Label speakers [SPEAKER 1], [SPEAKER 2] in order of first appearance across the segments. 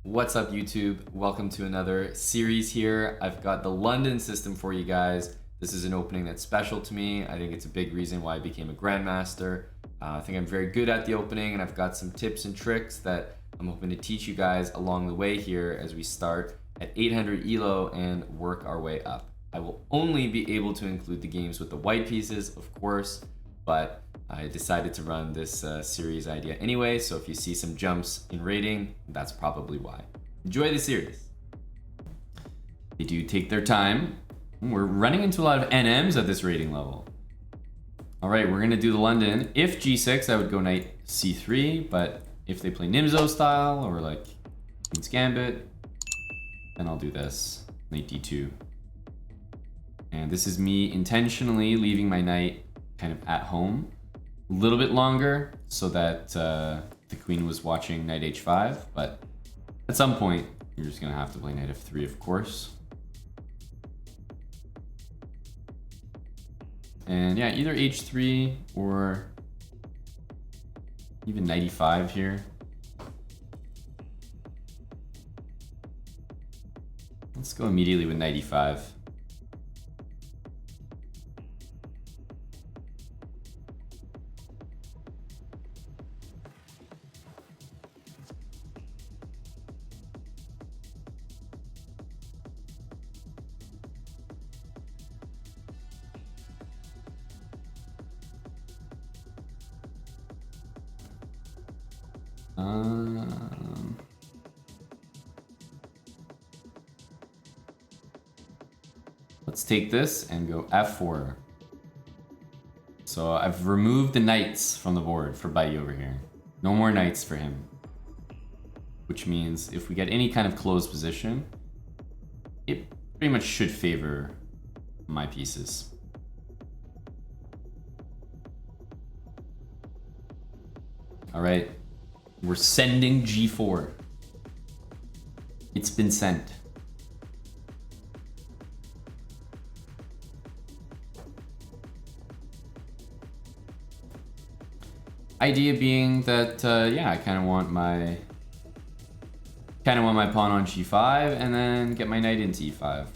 [SPEAKER 1] What's up, YouTube? Welcome to another series here. I've got the London system for you guys. This is an opening that's special to me. I think it's a big reason why I became a Grandmaster. I think I'm very good at the opening, and I've got some tips and tricks that I'm hoping to teach you guys along the way here as we start at 800 ELO and work our way up. I will only be able to include the games with the white pieces, of course, but I decided to run this series idea anyway, so if you see some jumps in rating, that's probably why. Enjoy the series. They do take their time. We're running into a lot of NMs at this rating level. All right, we're gonna do the London. If G6, I would go knight C3, but if they play Nimzo style or like Queen's Gambit, then I'll do this, knight D2. And this is me intentionally leaving my knight kind of at home a little bit longer so that the queen was watching knight H5, but at some point you're just gonna have to play knight F3, of course. And yeah, either H3 or even knight E5 here. Let's go immediately with knight E5. Let's take this and go F4. So I've removed the knights from the board for Bai over here. No more knights for him. Which means if we get any kind of closed position, it pretty much should favor my pieces. All right, we're sending G4. It's been sent. Idea being that, yeah, I kind of want my pawn on G5 and then get my knight into E5.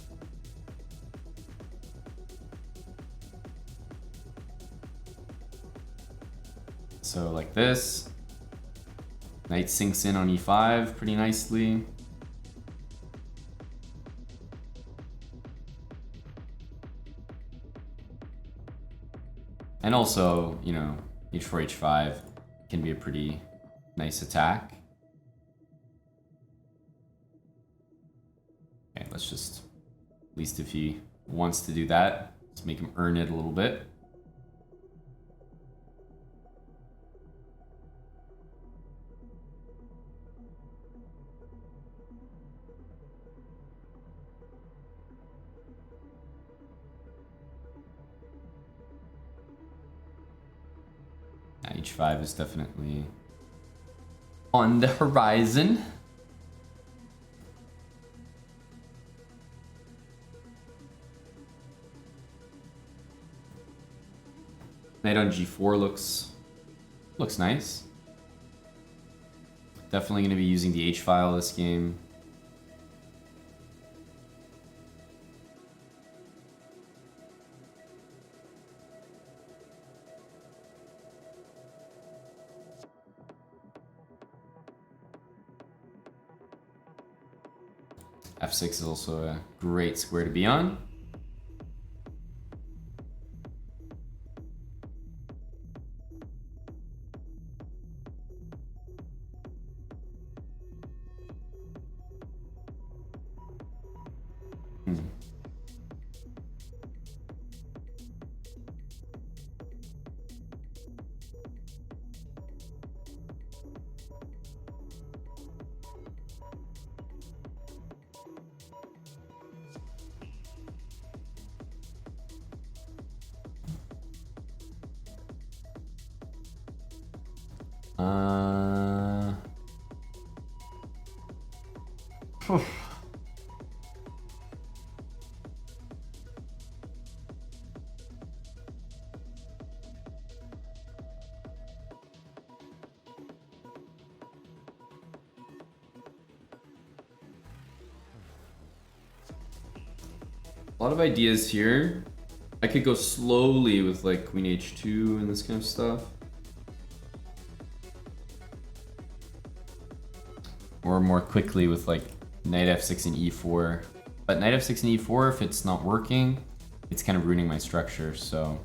[SPEAKER 1] So like this, knight sinks in on E5 pretty nicely. And also, you know, H4, H5 can be a pretty nice attack. Okay, let's just, at least if he wants to do that, let's make him earn it a little bit. H5 is definitely on the horizon. Knight on G4 looks nice. Definitely going to be using the H file this game. F6 is also a great square to be on. A lot of ideas here. I could go slowly with like queen h2 and this kind of stuff. Or more quickly with like knight f6 and e4. But knight f6 and e4, if it's not working, it's kind of ruining my structure, so...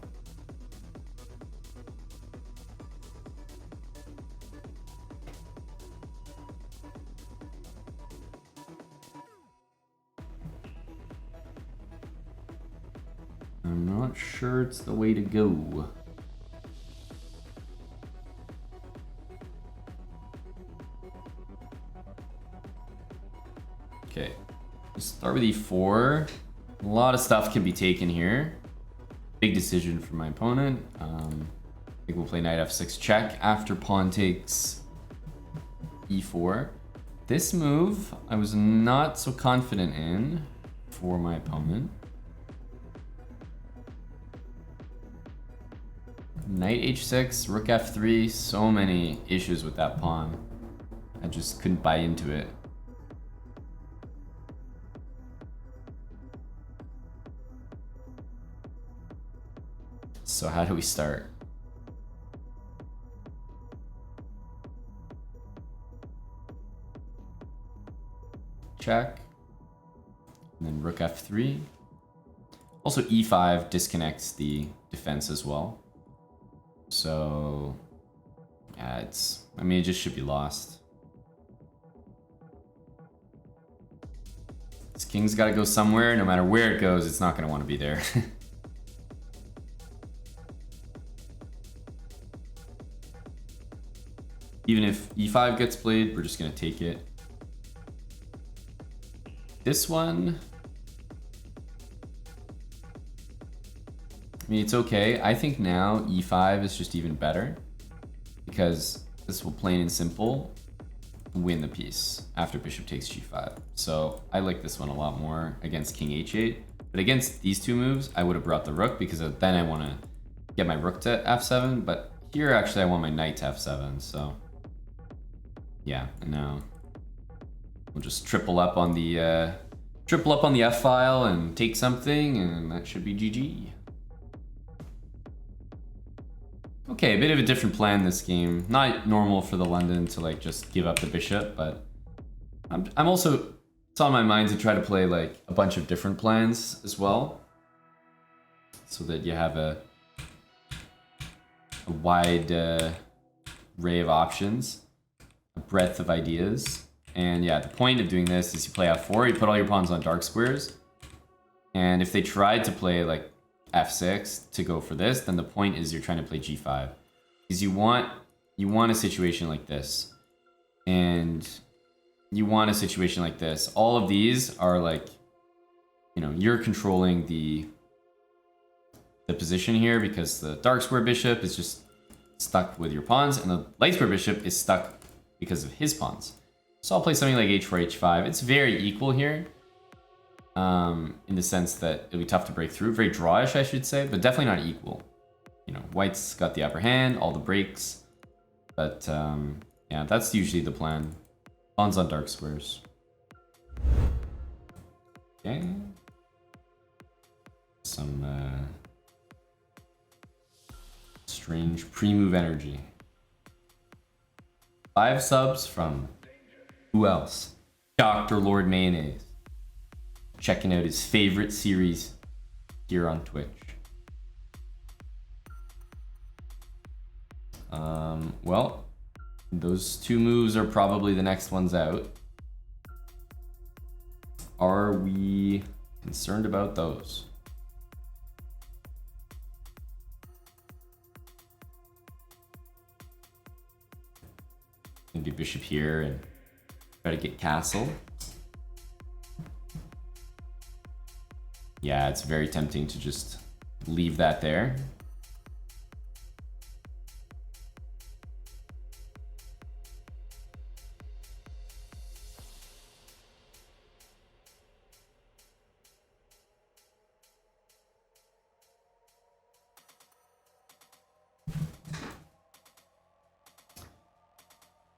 [SPEAKER 1] I'm not sure it's the way to go. Okay, let's start with e4. A lot of stuff can be taken here. Big decision for my opponent. I think we'll play knight f6 check after pawn takes e4. This move I was not so confident in for my opponent. Knight h6, rook f3, so many issues with that pawn. I just couldn't buy into it. So how do we start? Check. And then rook f3. Also e5 disconnects the defense as well. So yeah, I mean, it just should be lost. This king's got to go somewhere. No matter where it goes, it's not going to want to be there. Even if e5 gets played, we're just going to take it. This one, I mean, it's okay. I think now e5 is just even better because this will plain and simple win the piece after bishop takes g5. So I like this one a lot more against king h8. But against these two moves, I would have brought the rook because then I want to get my rook to f7. But here, actually, I want my knight to f7. So yeah, and now we'll just triple up on the f file and take something, and that should be GG. Okay, a bit of a different plan this game. Not normal for the London to like just give up the bishop, but I'm also, it's on my mind to try to play like a bunch of different plans as well, so that you have a wide array of options, a breadth of ideas. And yeah, the point of doing this is you play f4, you put all your pawns on dark squares, and if they tried to play like f6 to go for this, then the point is you're trying to play g5, because you want a situation like this, and you want a situation like this. All of these are like, you know, you're controlling the position here because the dark square bishop is just stuck with your pawns, and the light square bishop is stuck because of his pawns. So I'll play something like h4, h5. It's very equal here. In the sense that it'll be tough to break through. Very drawish, I should say, but definitely not equal. You know, white's got the upper hand, all the breaks. But yeah, that's usually the plan. Pawns on dark squares. Okay. Some strange pre-move energy. 5 subs from who else? Dr. Lord Mayonnaise. Checking out his favorite series here on Twitch. Well, those 2 moves are probably the next ones out. Are we concerned about those? Gonna do bishop here and try to get castle. Yeah, it's very tempting to just leave that there.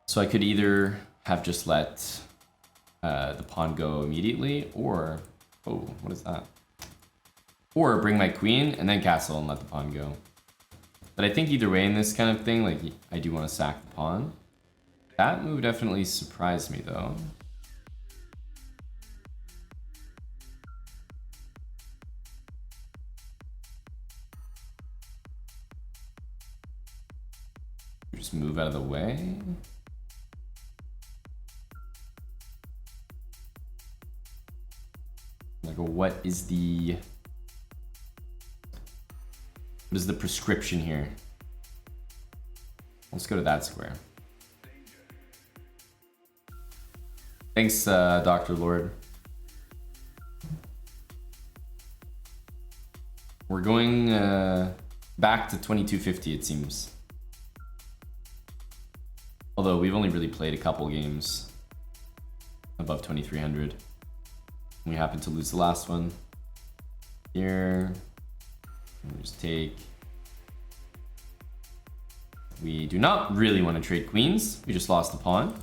[SPEAKER 1] So I could either have just let the pawn go immediately, or, oh, what is that? Or bring my queen and then castle and let the pawn go. But I think either way in this kind of thing, like, I do want to sack the pawn. That move definitely surprised me, though. Just move out of the way. Like, what is the prescription here? Let's go to that square. Thanks, Dr. Lord. We're going back to 2250, it seems. Although we've only really played a couple games above 2300. We happened to lose the last one. Here, we'll just take. We do not really want to trade queens. We just lost the pawn.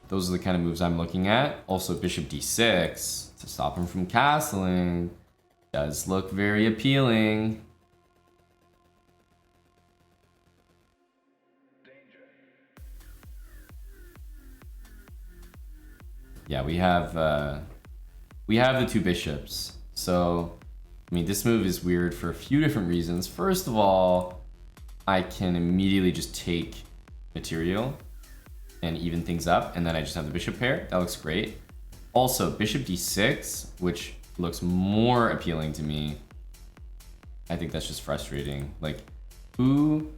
[SPEAKER 1] Those are the kind of moves I'm looking at. Also, bishop d6 to stop him from castling. Does look very appealing. Yeah, we have the two bishops. So, I mean, this move is weird for a few different reasons. First of all, I can immediately just take material and even things up, and then I just have the bishop pair. That looks great. Also, bishop d6, which looks more appealing to me. I think that's just frustrating. Like, who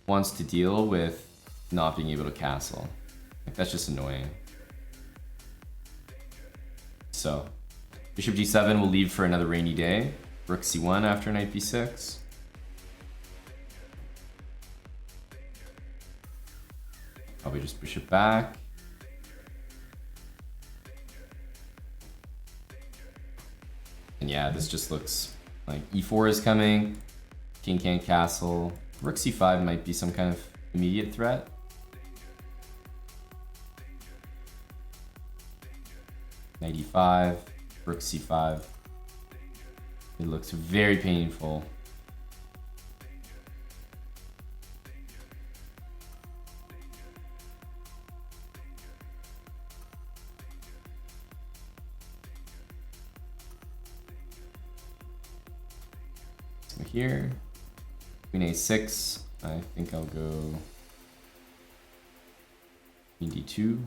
[SPEAKER 1] wants to deal with not being able to castle? Like, that's just annoying. So, bishop d7 will leave for another rainy day. Rook c1 after knight b6. Probably just bishop back. And yeah, this just looks like e4 is coming. King can't castle. Rook c5 might be some kind of immediate threat. Knight e5, rook c5. It looks very painful. So here, queen a6. I think I'll go queen d2.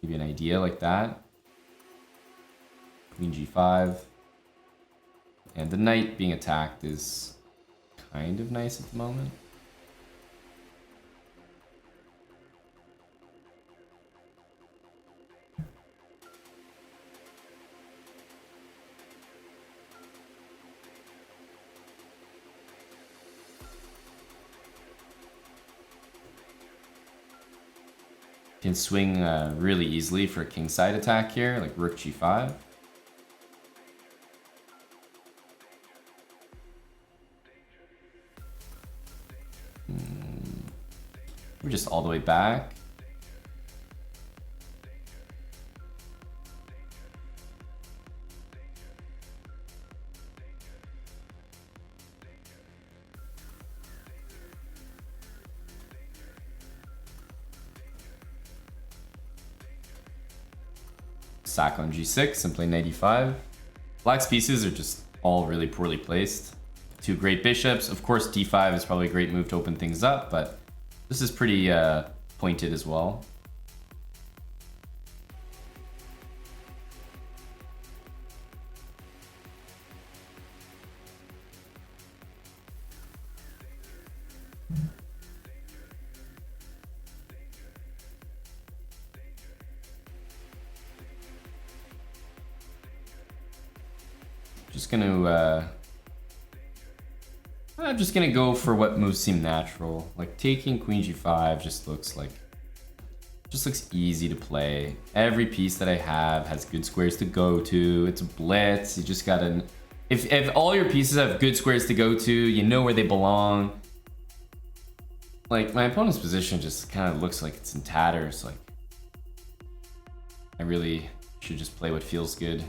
[SPEAKER 1] Maybe an idea like that. Queen g5. And the knight being attacked is kind of nice at the moment. Can swing really easily for a kingside attack here, like rook g5. We're just all the way back. Sack on g6 and play knight e5. Black's pieces are just all really poorly placed. Two great bishops. Of course, d5 is probably a great move to open things up, but this is pretty pointed as well. I'm just gonna go for what moves seem natural. Like taking queen g5 just looks easy to play. Every piece that I have has good squares to go to. It's a blitz. You just gotta, if all your pieces have good squares to go to, you know where they belong. Like my opponent's position just kind of looks like it's in tatters. Like I really Should just play what feels good.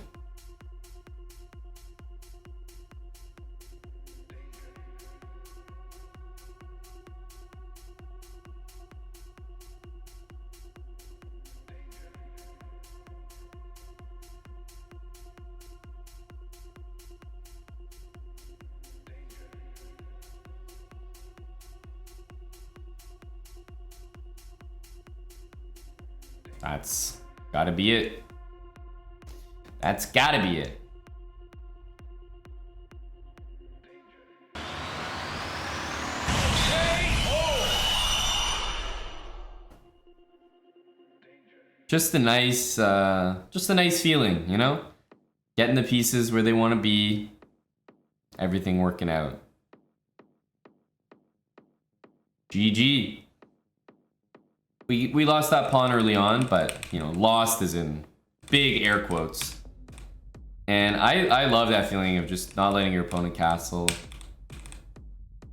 [SPEAKER 1] That's gotta be it. That's gotta be it. Just a nice feeling, you know? Getting the pieces where they want to be. Everything working out. GG. We lost that pawn early on, but, you know, lost is in big air quotes. And I love that feeling of just not letting your opponent castle.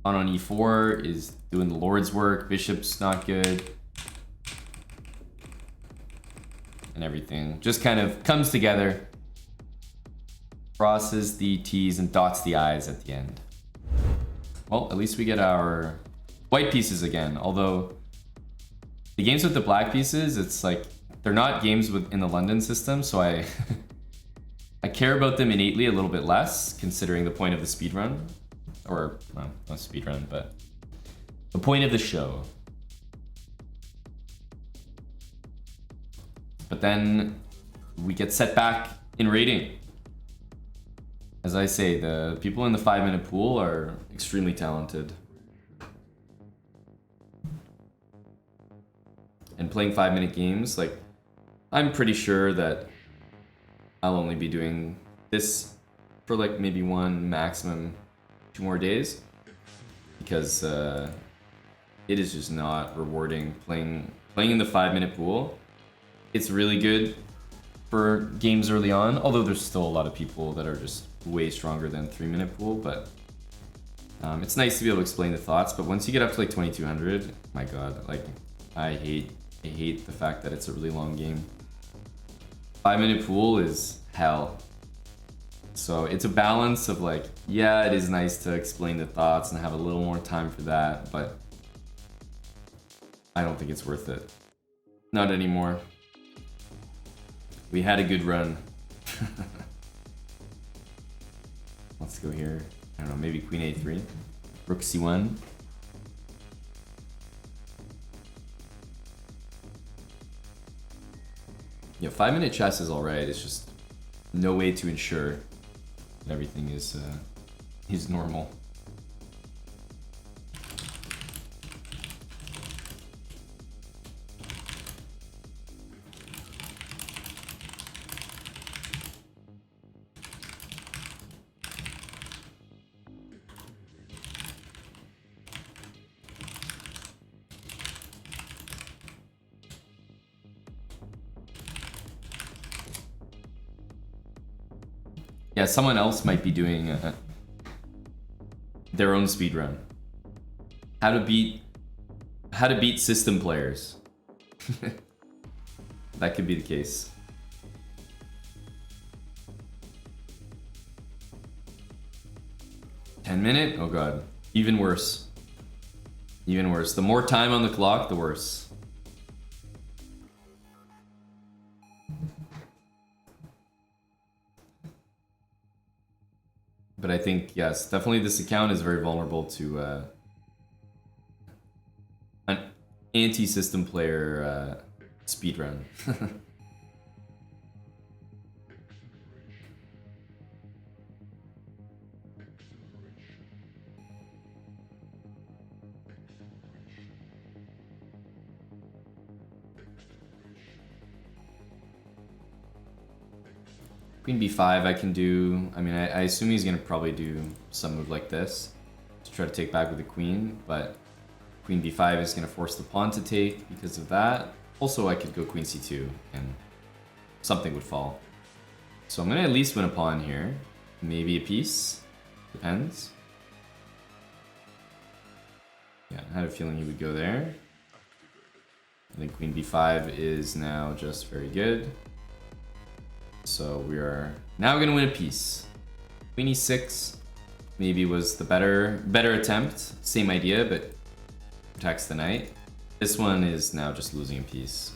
[SPEAKER 1] Pawn on e4 is doing the Lord's work. Bishop's not good. And everything just kind of comes together. Crosses the T's and dots the I's at the end. Well, at least we get our white pieces again. Although the games with the black pieces, it's like they're not games in the London system, so I I care about them innately a little bit less, considering the point of the speedrun. Or, well, not speedrun, but the point of the show. But then we get set back in rating. As I say, the people in the 5-minute pool are extremely talented. And playing 5-minute games, like, I'm pretty sure that I'll only be doing this for like maybe one, maximum 2 more days. Because it is just not rewarding playing in the 5-minute pool. It's really good for games early on, although there's still a lot of people that are just way stronger than 3-minute pool, but it's nice to be able to explain the thoughts. But once you get up to like 2200, my god, like I hate the fact that it's a really long game. 5-minute pool is hell. So it's a balance of like, yeah, it is nice to explain the thoughts and have a little more time for that, but I don't think it's worth it. Not anymore. We had a good run. Let's go here. I don't know, maybe queen a3. Rook c1. Yeah, 5-minute chess is alright. It's just no way to ensure that everything is normal. Yeah, someone else might be doing their own speedrun. How to beat system players. That could be the case. $10-minute? Oh god. Even worse. Even worse. The more time on the clock, the worse. But I think, yes, definitely this account is very vulnerable to an anti-system player speedrun. Queen b5 I can do. I mean, I assume he's gonna probably do some move like this to try to take back with the queen, but queen b5 is gonna force the pawn to take because of that. Also, I could go queen c2 and something would fall. So I'm gonna at least win a pawn here. Maybe a piece. Depends. Yeah, I had a feeling he would go there. I think queen b5 is now just very good. so we are now gonna win a piece. Queen e6 maybe was the better attempt. Same idea, but protects the knight. This one is now just losing a piece.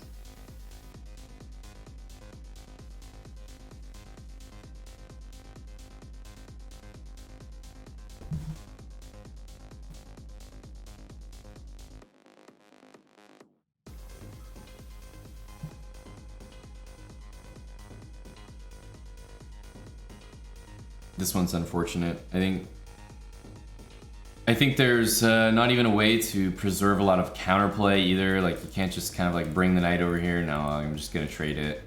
[SPEAKER 1] This one's unfortunate. I think there's not even a way to preserve a lot of counterplay either. Like you can't just kind of like bring the knight over here. No, I'm just gonna trade it.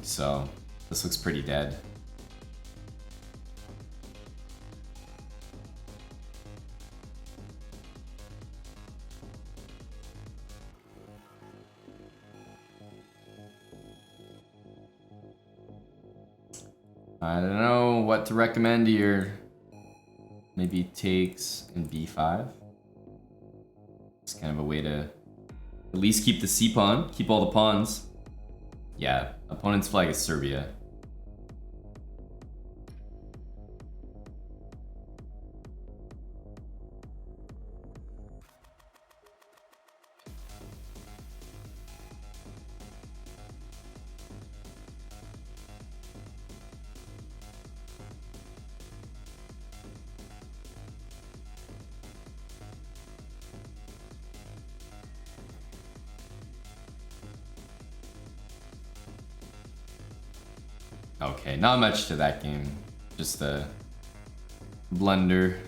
[SPEAKER 1] So this looks pretty dead. I don't know what to recommend here. Maybe takes in b5. It's kind of a way to at least keep the c pawn, keep all the pawns. Yeah, opponent's flag is Serbia. Okay, not much to that game. Just a blunder.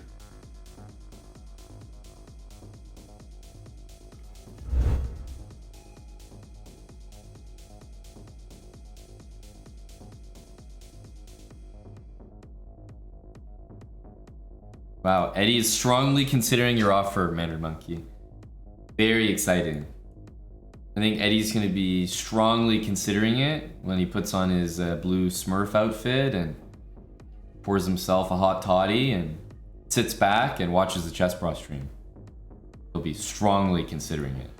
[SPEAKER 1] Wow, Eddie is strongly considering your offer, Mandarin Monkey. Very exciting. I think Eddie's gonna be strongly considering it when he puts on his blue Smurf outfit and pours himself a hot toddy and sits back and watches the chessbrah stream. He'll be strongly considering it.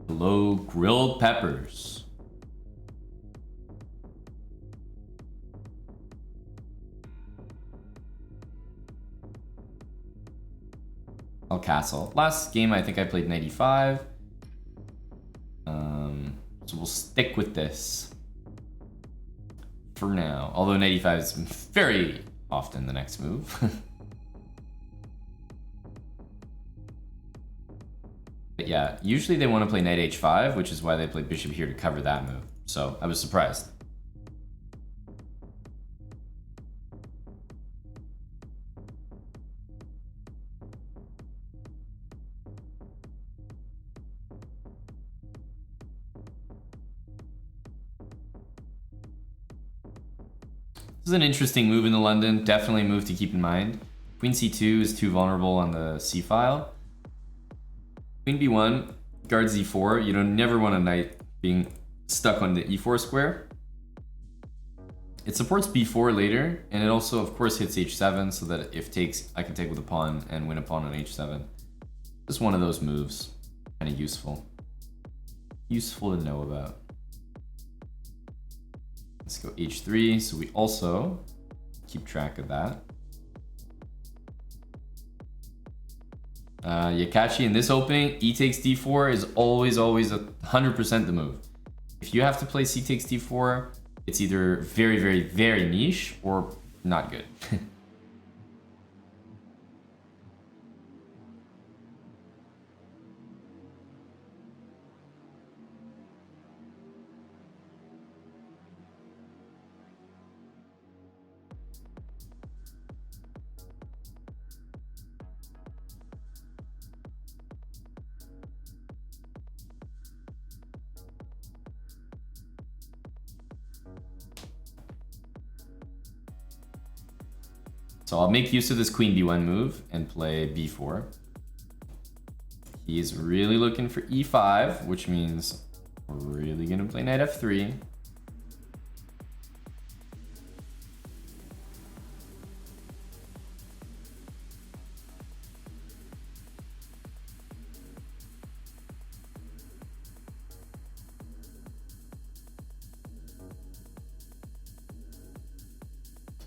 [SPEAKER 1] Hello, grilled peppers. I'll castle. Last game I think I played 95. So we'll stick with this for now. Although 95 is very often the next move. But yeah, usually they want to play knight h5, which is why they played bishop here to cover that move. So I was surprised. This is an interesting move in the London. Definitely a move to keep in mind. Queen c2 is too vulnerable on the c file. Queen b1 guards e4. You don't never want a knight being stuck on the e4 square. It supports b4 later, and it also, of course, hits h7, so that if takes, I can take with a pawn and win a pawn on h7. Just one of those moves. Kind of useful. Useful to know about. Let's go h3, so we also keep track of that. Yakachi in this opening, e takes d4 is always 100% the move. If you have to play c takes d4, it's either very niche or not good. So I'll make use of this queen b1 move and play b4. He's really looking for e5, which means we're really gonna play knight f3.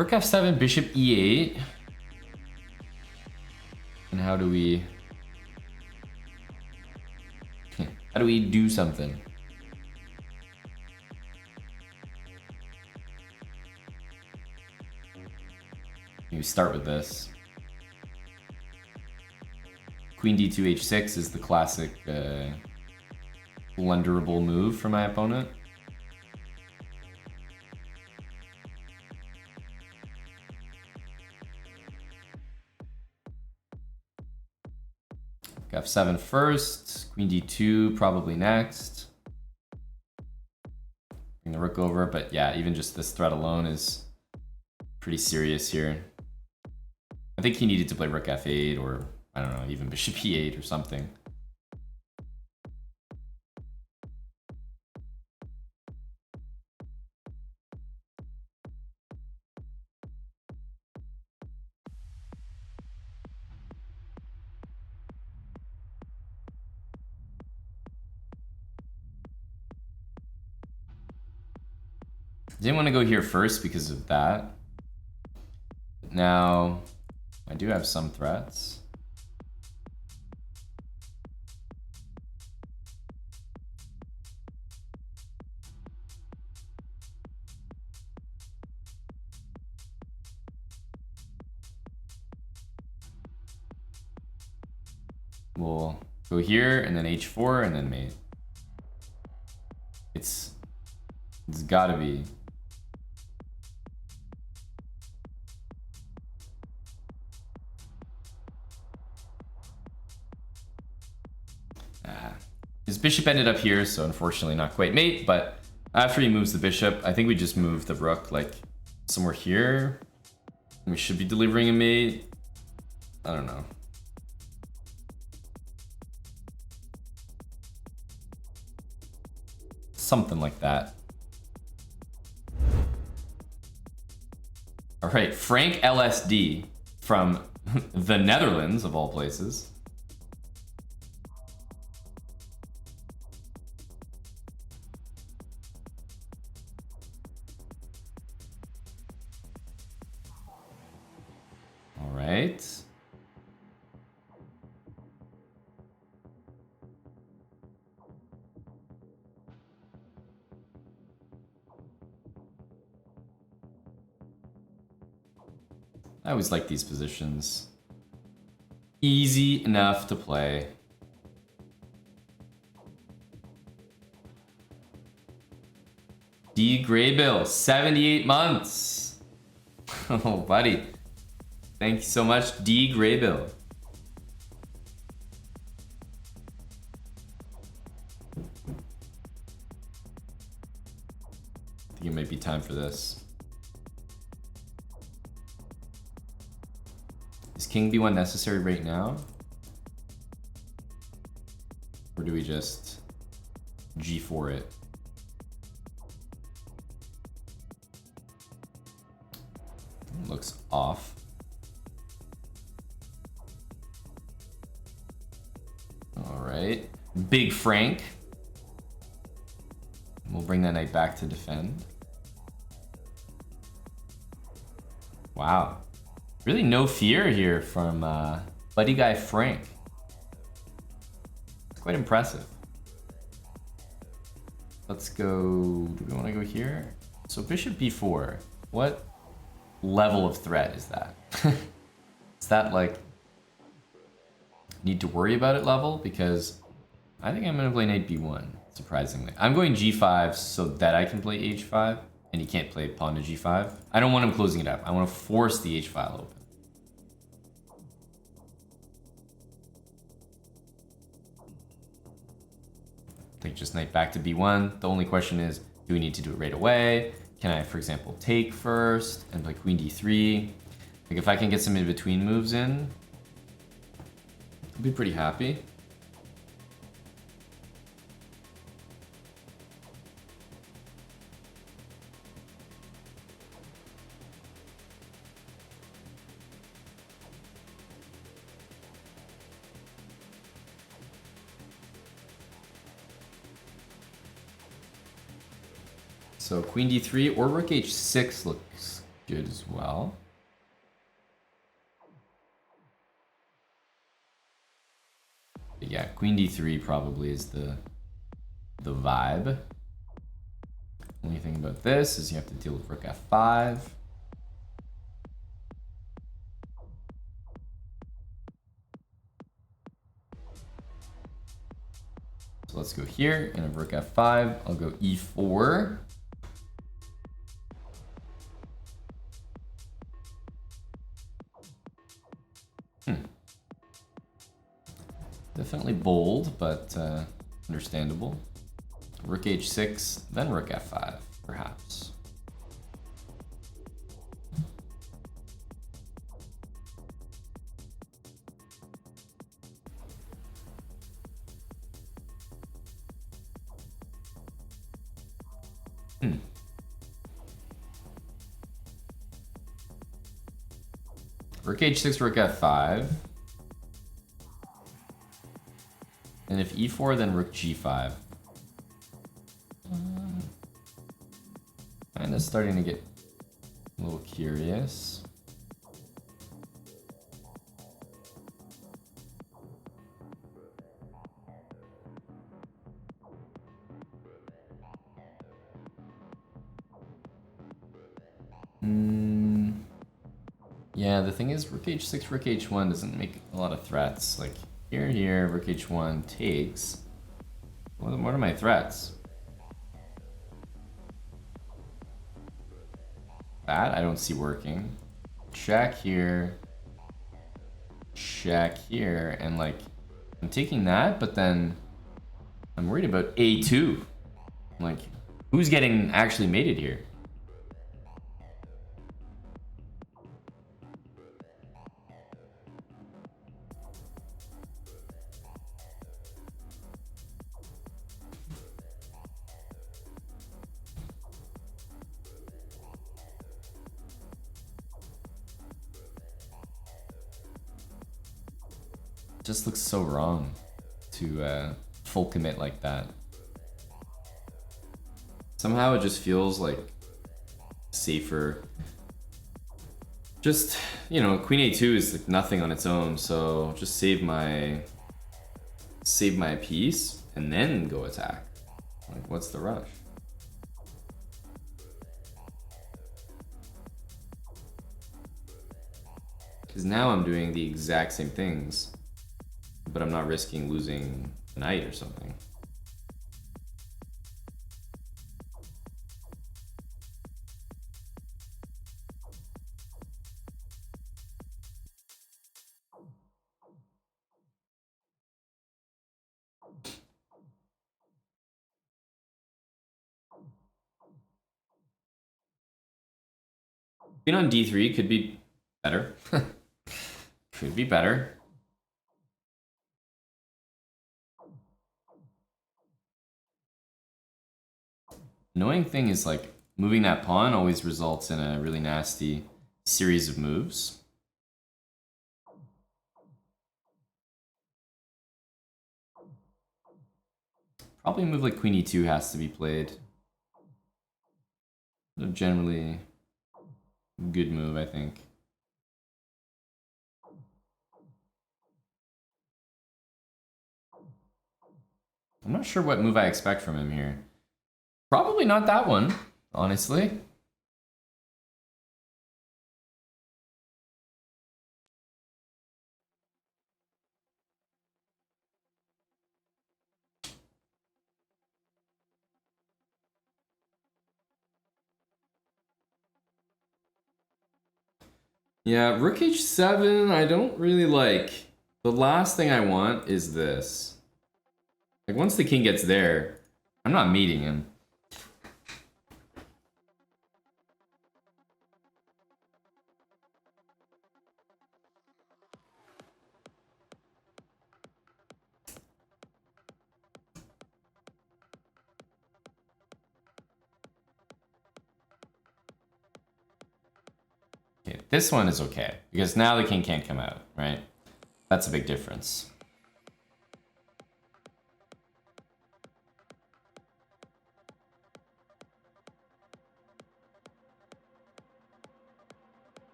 [SPEAKER 1] Rook f7, bishop e8. And how do we do something? You start with this. Queen d2 h6 is the classic blunderable move for my opponent. F7 first, queen d2 probably next. Bring the rook over, but yeah, even just this threat alone is pretty serious here. I think he needed to play rook f8 or, I don't know, even bishop e8 or something. Didn't want to go here first because of that. Now, I do have some threats. We'll go here and then h4 and then mate. It's gotta be. His bishop ended up here, so unfortunately not quite mate, but after he moves the bishop, I think we just move the rook like somewhere here. We should be delivering a mate. I don't know. Something like that. All right, Frank LSD from the Netherlands, of all places. All right. I always like these positions. Easy enough to play. D. Graybill, 78 months. Oh, buddy. Thank you so much, D. Graybill. I think it might be time for this. Is king b1 necessary right now? Or do we just g4 it? Looks off. All right, Big Frank. We'll bring that knight back to defend. Wow. Really no fear here from buddy guy Frank. It's quite impressive. Let's go, do we want to go here? So bishop b4, what level of threat is that? Is that like, need to worry about it level? Because I think I'm gonna play knight b1, surprisingly. I'm going g5 so that I can play h5. And he can't play pawn to g5. I don't want him closing it up. I want to force the h file open. Take just knight back to b1. The only question is, do we need to do it right away? Can I, for example, take first and play queen d3? Like if I can get some in-between moves in, I'll be pretty happy. So queen d3 or rook h6 looks good as well. But yeah, queen d3 probably is the vibe. Only thing about this is you have to deal with rook f5. So let's go here, and rook f5. I'll go e4. Definitely bold, but understandable. Rook h6, then rook f5, perhaps. Rook h6, rook f5. And if e4, then rook g5. Kind of starting to get a little curious. Yeah, the thing is, rook h6, rook h1 doesn't make a lot of threats. Like, here, rook h1 takes. What are my threats? That I don't see working. Check here, and like, I'm taking that, but then I'm worried about a2. Like, who's getting actually mated here? Just looks so wrong to full commit like that. Somehow it just feels like safer. Just, you know, queen a2 is like nothing on its own, so just save my piece and then go attack. Like, what's the rush? Because now I'm doing the exact same things, but I'm not risking losing a knight or something. Queen on d3 could be better. Could be better. Annoying thing is, like, moving that pawn always results in a really nasty series of moves. Probably a move like queen e2 has to be played. A generally good move, I think. I'm not sure what move I expect from him here. Probably not that one, honestly. Yeah, rook h7, I don't really like. The last thing I want is this. Like, once the king gets there, I'm not meeting him. Okay, this one is okay, because now the king can't come out, right? That's a big difference.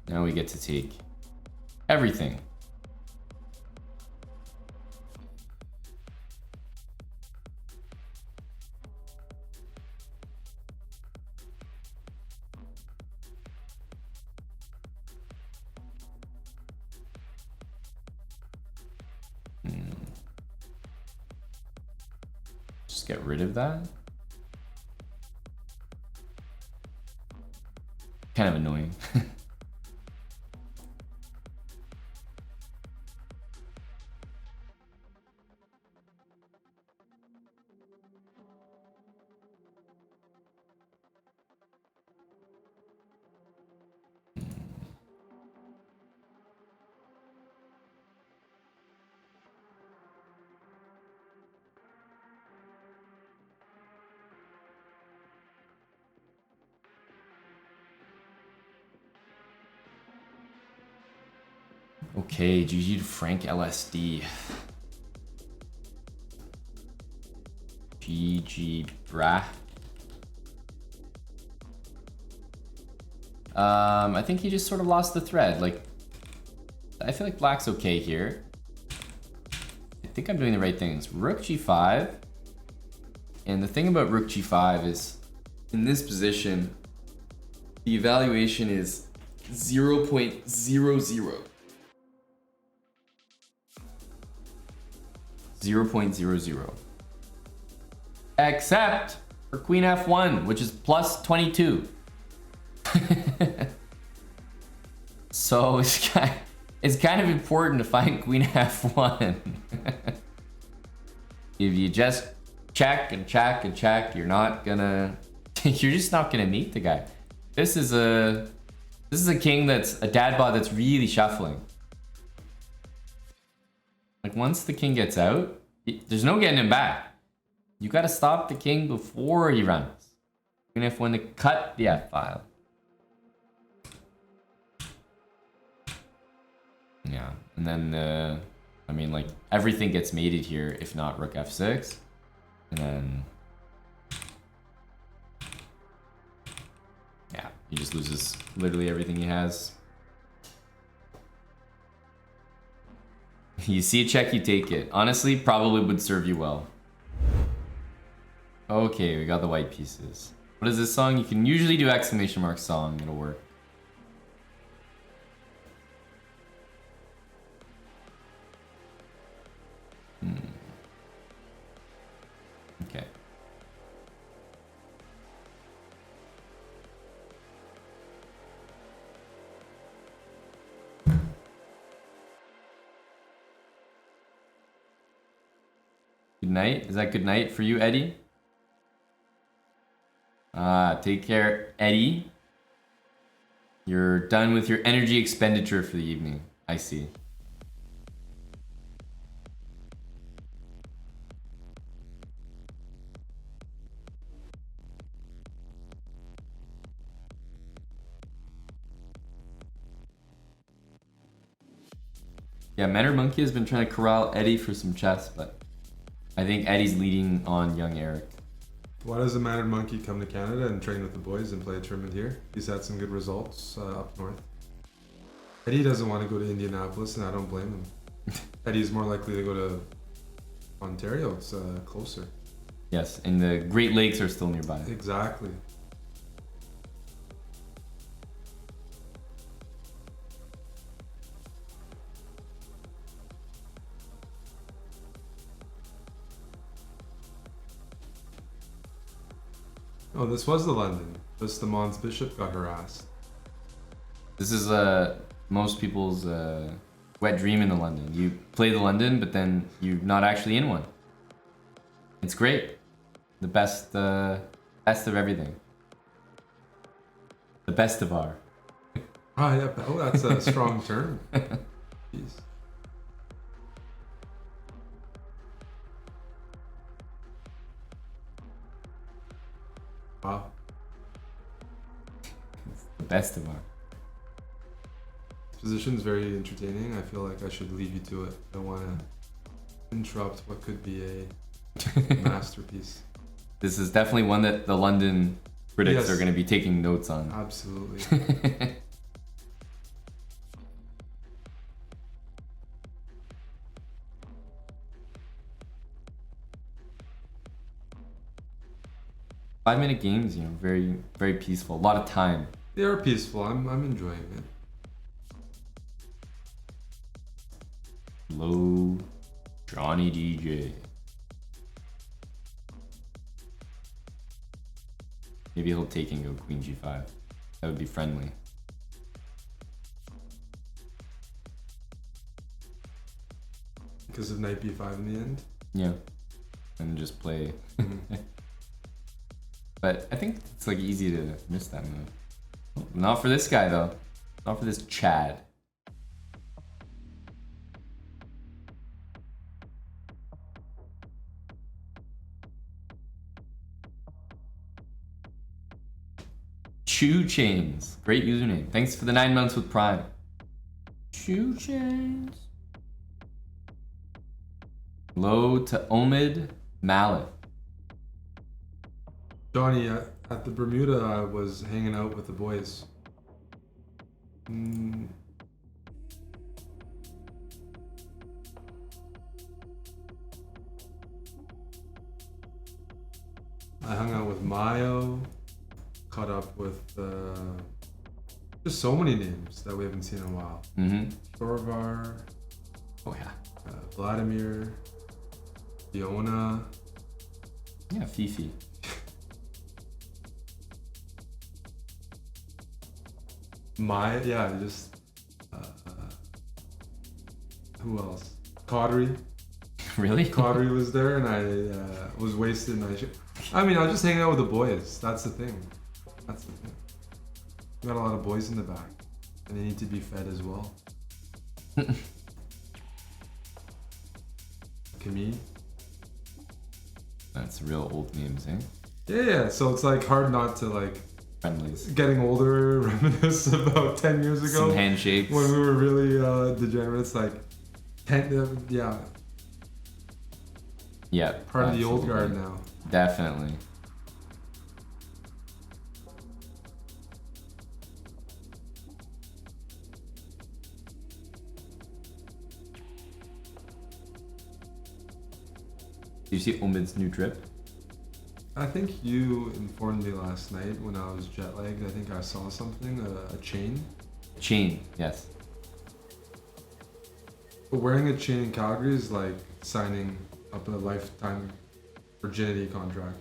[SPEAKER 1] Now we get to take everything. Just get rid of that. Kind of annoying. Okay, GG to Frank LSD. GG BRAHS. I think he just sort of lost the thread. Like, I feel like black's okay here. I think I'm doing the right things. Rook G5. And the thing about Rook G5 is, in this position, the evaluation is 0.00. 0.00. Except for Queen F1, which is plus 22. So it's kind of important to find Queen F1. If you just check and check and check, you're not gonna you're just not gonna meet the guy. This is a king that's a dad bod that's really shuffling. Like, once the king gets out, there's no getting him back. You gotta stop the king before he runs. Queen F1 to cut the F file. Yeah, and then I mean, like, everything gets mated here, if not Rook F6. And then, yeah, he just loses literally everything he has. You see a check, you take it. Honestly, probably would serve you well. Okay, we got the white pieces. What is this song? You can usually do exclamation mark song, it'll work. Okay. Good night. Is that good night for you, Eddie? Take care, Eddie. You're done with your energy expenditure for the evening. I see. Yeah, Mannered Monkey has been trying to corral Eddie for some chess, but I think Eddie's leading on young Eric.
[SPEAKER 2] Why does the Mannered Monkey come to Canada and train with the boys and play a tournament here? He's had some good results up north. Eddie doesn't want to go to Indianapolis, and I don't blame him. Eddie's more likely to go to Ontario. It's closer.
[SPEAKER 1] Yes, and the Great Lakes are still nearby.
[SPEAKER 2] Exactly. Oh, this was the London. Just the Mons Bishop got harassed.
[SPEAKER 1] This is most people's wet dream in the London. You play the London, but then you're not actually in one. It's great. The best of everything. The best of our.
[SPEAKER 2] Oh yeah, oh, that's a strong term. Jeez. Wow.
[SPEAKER 1] It's the best of our.
[SPEAKER 2] This position is very entertaining. I feel like I should leave you to it. I don't want to interrupt what could be a masterpiece.
[SPEAKER 1] This is definitely one that the London critics
[SPEAKER 2] Yes.
[SPEAKER 1] are going to be taking notes on.
[SPEAKER 2] Absolutely.
[SPEAKER 1] 5-minute games, you know, very, very peaceful. A lot of time.
[SPEAKER 2] They are peaceful. I'm enjoying it.
[SPEAKER 1] Low Johnny DJ. Maybe he'll take and go queen g5. That would be friendly.
[SPEAKER 2] Because of knight b5 in the end?
[SPEAKER 1] Yeah. And just play. But I think it's like easy to miss that move. Not for this guy though. Not for this Chad. Chew Chains. Great username. Thanks for the 9 months with Prime. Chew Chains. Low to Omid Mallet.
[SPEAKER 2] Johnny, at the Bermuda, I was hanging out with the boys. I hung out with Mayo, caught up with just so many names that we haven't seen in a while. Thorvar,
[SPEAKER 1] Oh yeah.
[SPEAKER 2] Vladimir, Fiona.
[SPEAKER 1] Yeah, Fifi.
[SPEAKER 2] Just who else? Cautery.
[SPEAKER 1] Really?
[SPEAKER 2] Cautery was there, and I was wasted. And I mean, I was just hanging out with the boys. That's the thing. We got a lot of boys in the back, and they need to be fed as well. Camille.
[SPEAKER 1] That's real old names, eh?
[SPEAKER 2] Yeah. So it's like hard not to like.
[SPEAKER 1] Friendlies.
[SPEAKER 2] Getting older, reminisce about 10 years ago.
[SPEAKER 1] Some handshakes.
[SPEAKER 2] When we were really degenerates, like 10, yeah.
[SPEAKER 1] Yeah.
[SPEAKER 2] Part of the old guard now.
[SPEAKER 1] Definitely. Did you see Omid's new trip?
[SPEAKER 2] I think you informed me last night when I was jet lagged. I think I saw something, a chain.
[SPEAKER 1] Chain, yes.
[SPEAKER 2] But wearing a chain in Calgary is like signing up a lifetime virginity contract.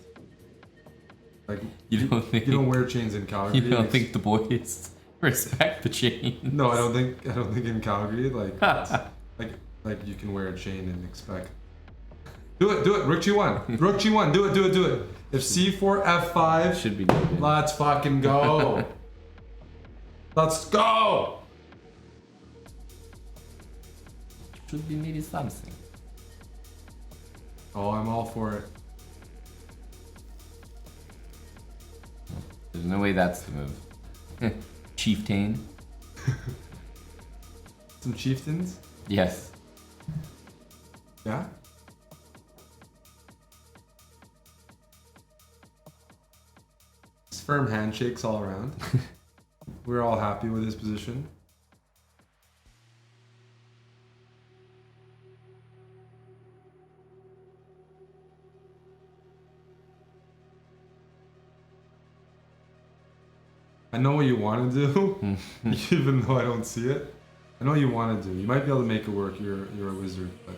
[SPEAKER 2] Like
[SPEAKER 1] You
[SPEAKER 2] don't wear chains in Calgary.
[SPEAKER 1] You don't think the boys respect the chain?
[SPEAKER 2] No, I don't think in Calgary like like you can wear a chain and expect. Do it, Rook G1. Rook G1, do it. If C4, F5,
[SPEAKER 1] Should be good.
[SPEAKER 2] let's fucking go. Let's go.
[SPEAKER 1] Should be maybe something.
[SPEAKER 2] Oh, I'm all for it.
[SPEAKER 1] There's no way that's the move. Chieftain.
[SPEAKER 2] Some chieftains?
[SPEAKER 1] Yes.
[SPEAKER 2] Yeah? Firm handshakes all around. We're all happy with his position. I know what you want to do, even though I don't see it. I know what you want to do. You might be able to make it work. You're a wizard, but.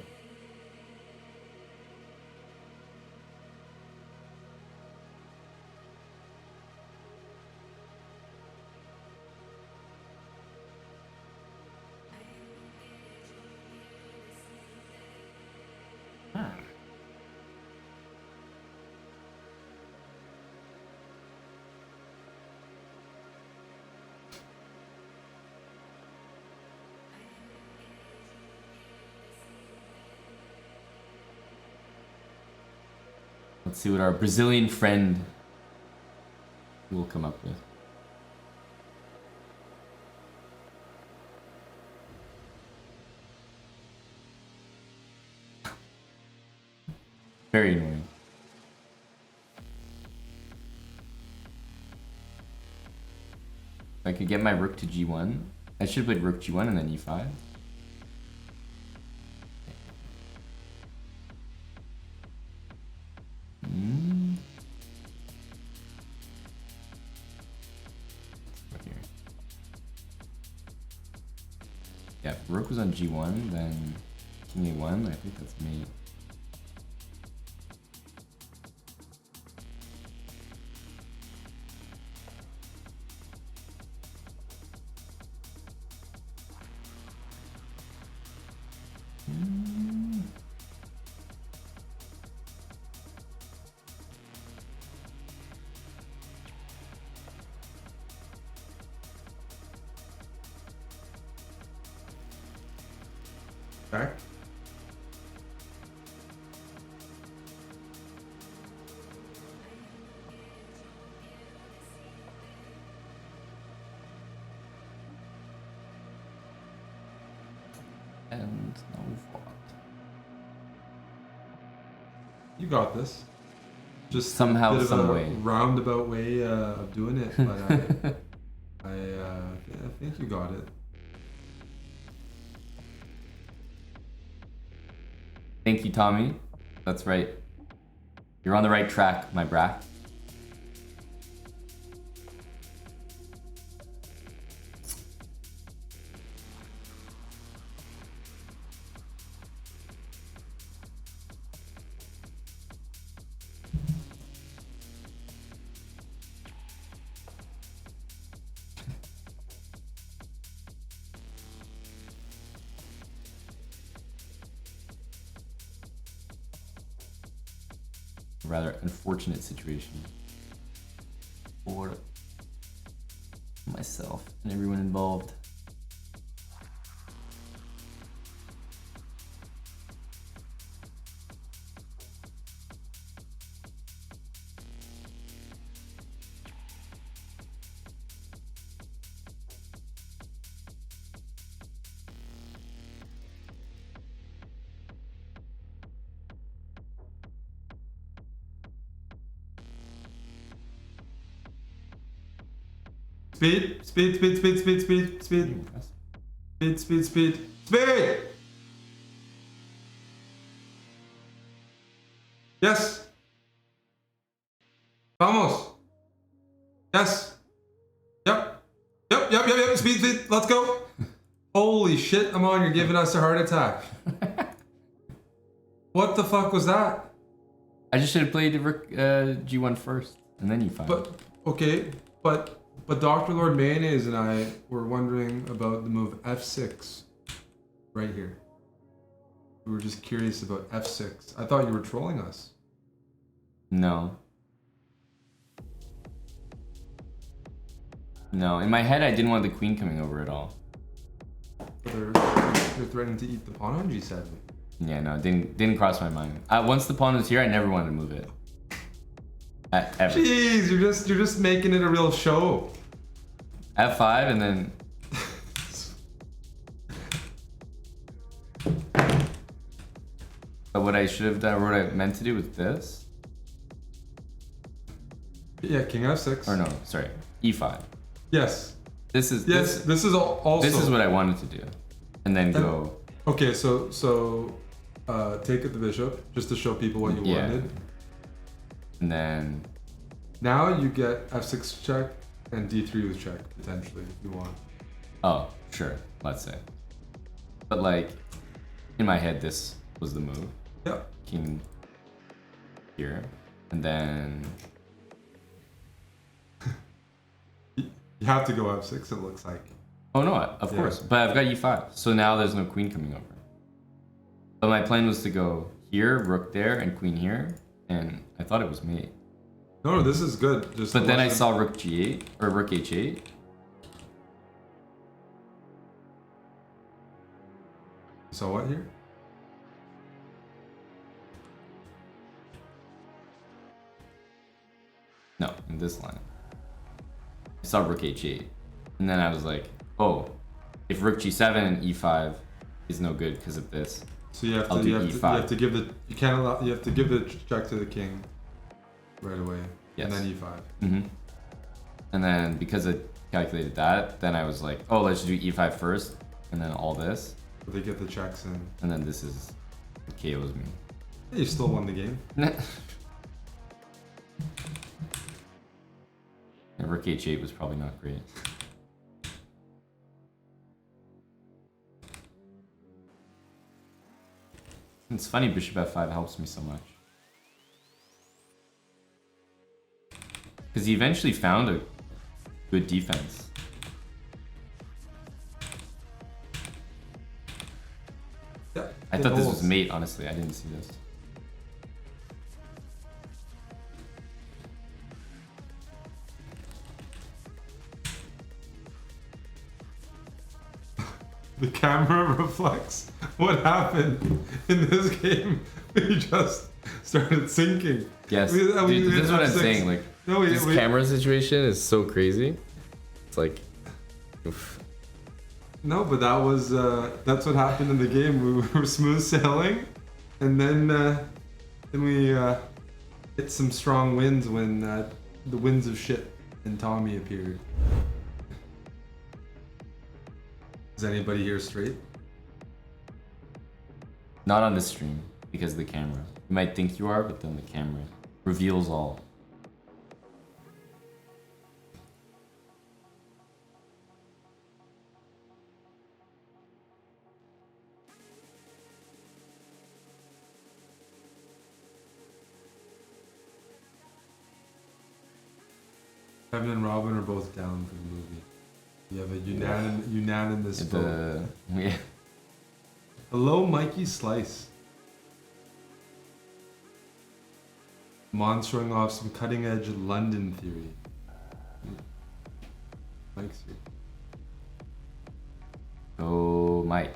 [SPEAKER 1] Let's see what our Brazilian friend will come up with. Very annoying. If I could get my rook to g1. I should have played rook g1 and then e5. Yeah, if rook was on g1, then king a1. I think that's mate.
[SPEAKER 2] Back.
[SPEAKER 1] And no fault.
[SPEAKER 2] You got this. Just
[SPEAKER 1] Somehow,
[SPEAKER 2] a bit of
[SPEAKER 1] some
[SPEAKER 2] a
[SPEAKER 1] way.
[SPEAKER 2] roundabout way of doing it, but I think you got it.
[SPEAKER 1] Thank you, Tommy. That's right. You're on the right track, my brah. Rather unfortunate situation for myself and everyone involved.
[SPEAKER 2] Speed, speed, speed, speed, speed, speed, speed, speed, speed, speed, speed. Yes. Vamos. Yes. Yep. Yep, yep, yep, yep. Speed, speed. Let's go. Holy shit, Amon, you're giving us a heart attack. What the fuck was that?
[SPEAKER 1] I just should have played G1 first, and then E5.
[SPEAKER 2] But, okay, but Dr. Lord Mayonnaise and I were wondering about the move F6 right here. We were just curious about F6. I thought you were trolling us.
[SPEAKER 1] No. No, in my head I didn't want the queen coming over at all.
[SPEAKER 2] But they're threatening to eat the pawn on G7.
[SPEAKER 1] Yeah, no, didn't cross my mind. Once the pawn was here, I never wanted to move it. Ever.
[SPEAKER 2] Jeez, you're just making it a real show.
[SPEAKER 1] F5 and then. But what I should have done, or what I meant to do with this.
[SPEAKER 2] Yeah, King F6.
[SPEAKER 1] Or no, sorry, E5.
[SPEAKER 2] Yes.
[SPEAKER 1] This is
[SPEAKER 2] this is also.
[SPEAKER 1] This is what I wanted to do, and then go.
[SPEAKER 2] Okay, so take it the bishop just to show people what you wanted.
[SPEAKER 1] And then.
[SPEAKER 2] Now you get F6 check and D3 with check potentially if you want.
[SPEAKER 1] Oh, sure. Let's say. But like, in my head, this was the move.
[SPEAKER 2] Yep.
[SPEAKER 1] King here, and then.
[SPEAKER 2] You have to go F6. It looks like.
[SPEAKER 1] Oh no, of course. But I've got E5, so now there's no queen coming over. But my plan was to go here, rook there, and queen here, and I thought it was mate.
[SPEAKER 2] No, this is good. Just
[SPEAKER 1] but then I saw rook G8 or rook H8.
[SPEAKER 2] You saw what here?
[SPEAKER 1] No, in this line. I saw rook H8, and then I was like, oh, if rook G7 and E5 is no good because of this.
[SPEAKER 2] So you have
[SPEAKER 1] I'll
[SPEAKER 2] to
[SPEAKER 1] do
[SPEAKER 2] you
[SPEAKER 1] E5.
[SPEAKER 2] have to give the you have to give the check to the king right away.
[SPEAKER 1] Yes.
[SPEAKER 2] And then E5.
[SPEAKER 1] Mm-hmm. And then because I calculated that, then I was like, oh, let's do E5 first, and then all this.
[SPEAKER 2] But they get the checks in.
[SPEAKER 1] And then this is KOs me.
[SPEAKER 2] Hey, you still won the game.
[SPEAKER 1] Yeah, rook H8 was probably not great. It's funny bishop f5 helps me so much. Because he eventually found a good defense.
[SPEAKER 2] Yeah.
[SPEAKER 1] I thought this was mate, honestly. I didn't see this.
[SPEAKER 2] The camera reflects what happened in this game. We just started sinking.
[SPEAKER 1] Yes, dude, this is what I'm saying. Like,
[SPEAKER 3] this camera situation is so crazy. It's like, oof.
[SPEAKER 2] No, but that was that's what happened in the game. We were smooth sailing, and then we hit some strong winds when the winds of shit and Tommy appeared. Is anybody here straight?
[SPEAKER 1] Not on this stream because of the camera. You might think you are, but then the camera reveals all.
[SPEAKER 2] Kevin and Robin are both down for the movie. You have a unanimous vote.
[SPEAKER 1] Yeah.
[SPEAKER 2] Hello, Mikey Slice. Mon showing off some cutting-edge London theory. Mike's here.
[SPEAKER 1] Oh, Mike.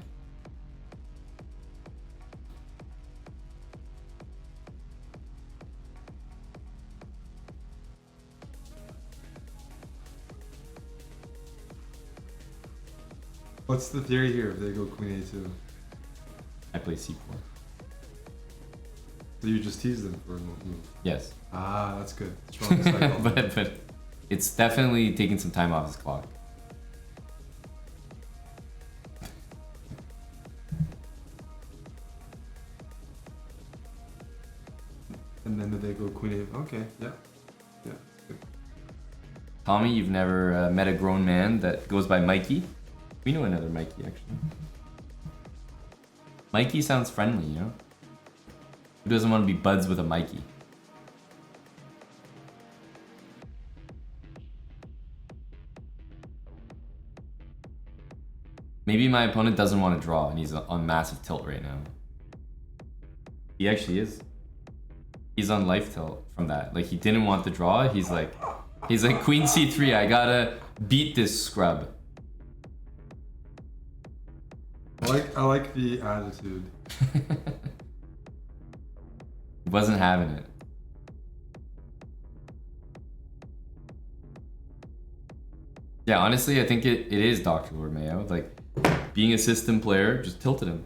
[SPEAKER 2] What's the theory here if they go Queen A2?
[SPEAKER 1] I play C4.
[SPEAKER 2] So you just tease them for a move?
[SPEAKER 1] Yes.
[SPEAKER 2] Ah, that's good. Strong cycle.
[SPEAKER 1] but it's definitely taking some time off his clock.
[SPEAKER 2] And then they go Queen A. Okay, yeah. Yeah, good.
[SPEAKER 1] Tommy, you've never met a grown man that goes by Mikey? We know another Mikey, actually. Mikey sounds friendly, you know? Who doesn't want to be buds with a Mikey? Maybe my opponent doesn't want to draw and he's on massive tilt right now. He actually is. He's on life tilt from that. Like, he didn't want to draw. He's like Queen C3, I gotta beat this scrub.
[SPEAKER 2] I like the attitude.
[SPEAKER 1] He wasn't having it. Yeah, honestly, I think it is Dr. Lord Mayo. Like, being a system player just tilted him.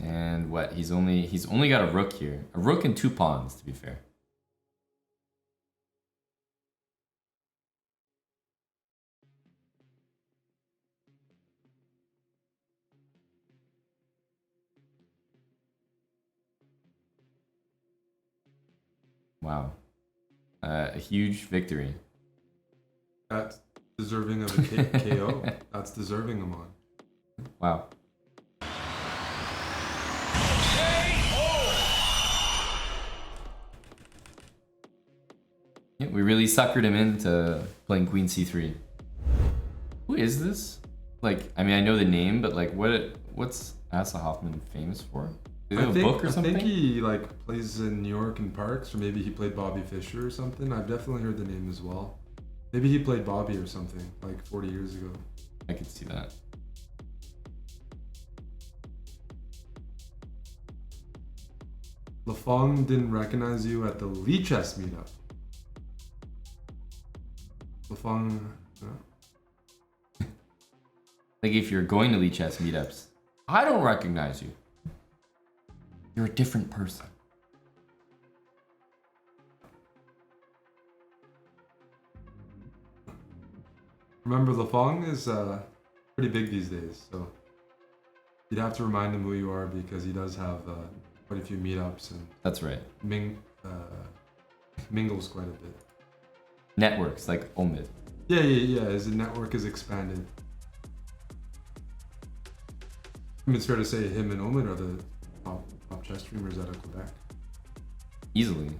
[SPEAKER 1] And what? He's only got a rook here. A rook and 2 pawns, to be fair. Wow. A huge victory.
[SPEAKER 2] That's deserving of a KO. That's deserving of on.
[SPEAKER 1] Wow. Yeah, we really suckered him into playing Queen C3. Who is this? Like, I mean, I know the name, but like, what's Asa Hoffman famous for? Is it a book or something?
[SPEAKER 2] I think he like plays in New York in parks, or maybe he played Bobby Fischer or something. I've definitely heard the name as well. Maybe he played Bobby or something like 40 years ago.
[SPEAKER 1] I could see that.
[SPEAKER 2] Lafong didn't recognize you at the Lee Chess meetup. Lafong,
[SPEAKER 1] Like, if you're going to Lee Chess meetups, I don't recognize you. You're a different person.
[SPEAKER 2] Remember, Lafong is pretty big these days, so you'd have to remind him who you are because he does have quite a few meetups and
[SPEAKER 1] That's right.
[SPEAKER 2] mingles quite a bit.
[SPEAKER 1] Networks like Omid.
[SPEAKER 2] Yeah. His network is expanded. I mean, it's fair to say him and Omid are the top chess streamers out of Quebec.
[SPEAKER 1] Easily.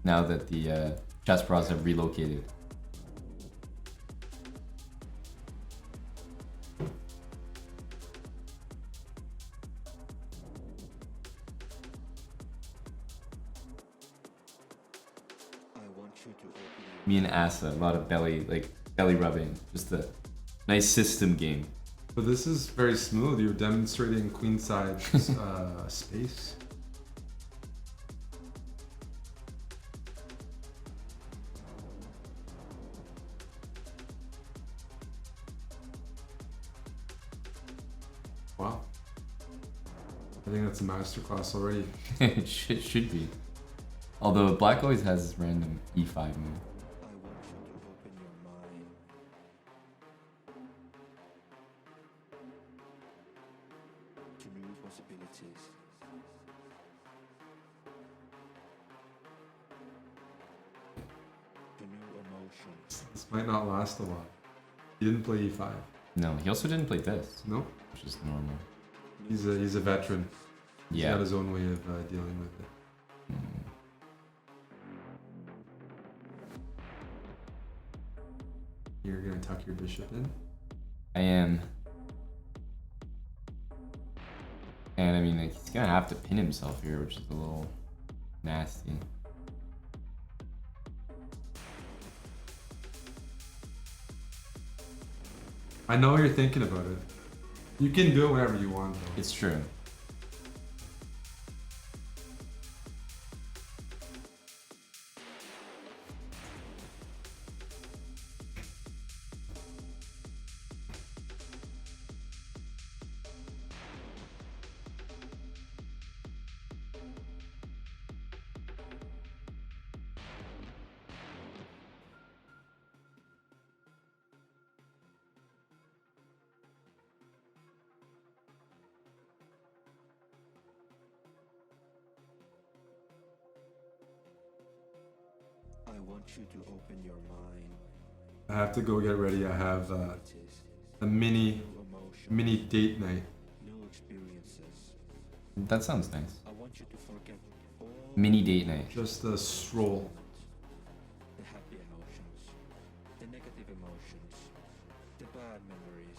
[SPEAKER 1] Now that the chessbrahs have relocated. Me and Asa, a lot of belly rubbing. Just a nice system game.
[SPEAKER 2] But this is very smooth. You're demonstrating queenside space. Wow. I think that's a masterclass already.
[SPEAKER 1] It should be. Although Black always has this random E5 move.
[SPEAKER 2] This might not last a while. He didn't play E5.
[SPEAKER 1] No, he also didn't play this,
[SPEAKER 2] No,
[SPEAKER 1] which is normal.
[SPEAKER 2] he's a veteran. He's
[SPEAKER 1] Yeah.
[SPEAKER 2] got his own way of dealing with it. You're gonna tuck your bishop in.
[SPEAKER 1] I am. And I mean, like, he's gonna have to pin himself here, which is a little nasty.
[SPEAKER 2] I know you're thinking about it. You can do it whenever you want, though.
[SPEAKER 1] It's true.
[SPEAKER 4] I want you to open your mind.
[SPEAKER 2] I have to go get ready. I have a mini date night.
[SPEAKER 4] New experiences.
[SPEAKER 1] That sounds nice.
[SPEAKER 4] I want you to forget all
[SPEAKER 1] Mini date night.
[SPEAKER 2] Just a stroll.
[SPEAKER 4] the happy emotions, the negative emotions, the bad memories,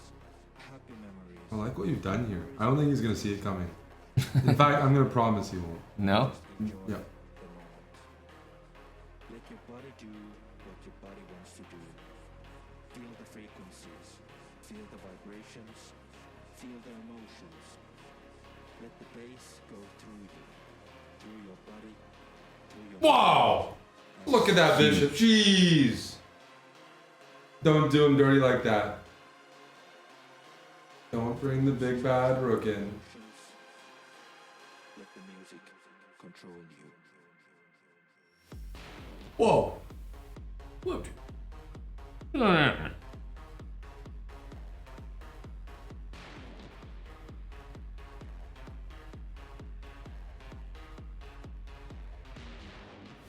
[SPEAKER 4] happy memories.
[SPEAKER 2] I like what you've done here. I don't think he's gonna see it coming. In fact, I'm gonna promise he won't.
[SPEAKER 1] No?
[SPEAKER 4] Enjoy
[SPEAKER 2] Yeah.
[SPEAKER 4] the moment. Let your body do what your body wants to do. Feel the frequencies, feel the vibrations, feel the emotions. Let the bass go through you, through your body, through your
[SPEAKER 2] Wow! Look at that bishop. Jeez! Don't do him dirty like that. Don't bring the big bad rook in.
[SPEAKER 4] emotions. Let the music control you.
[SPEAKER 2] Whoa!
[SPEAKER 1] What?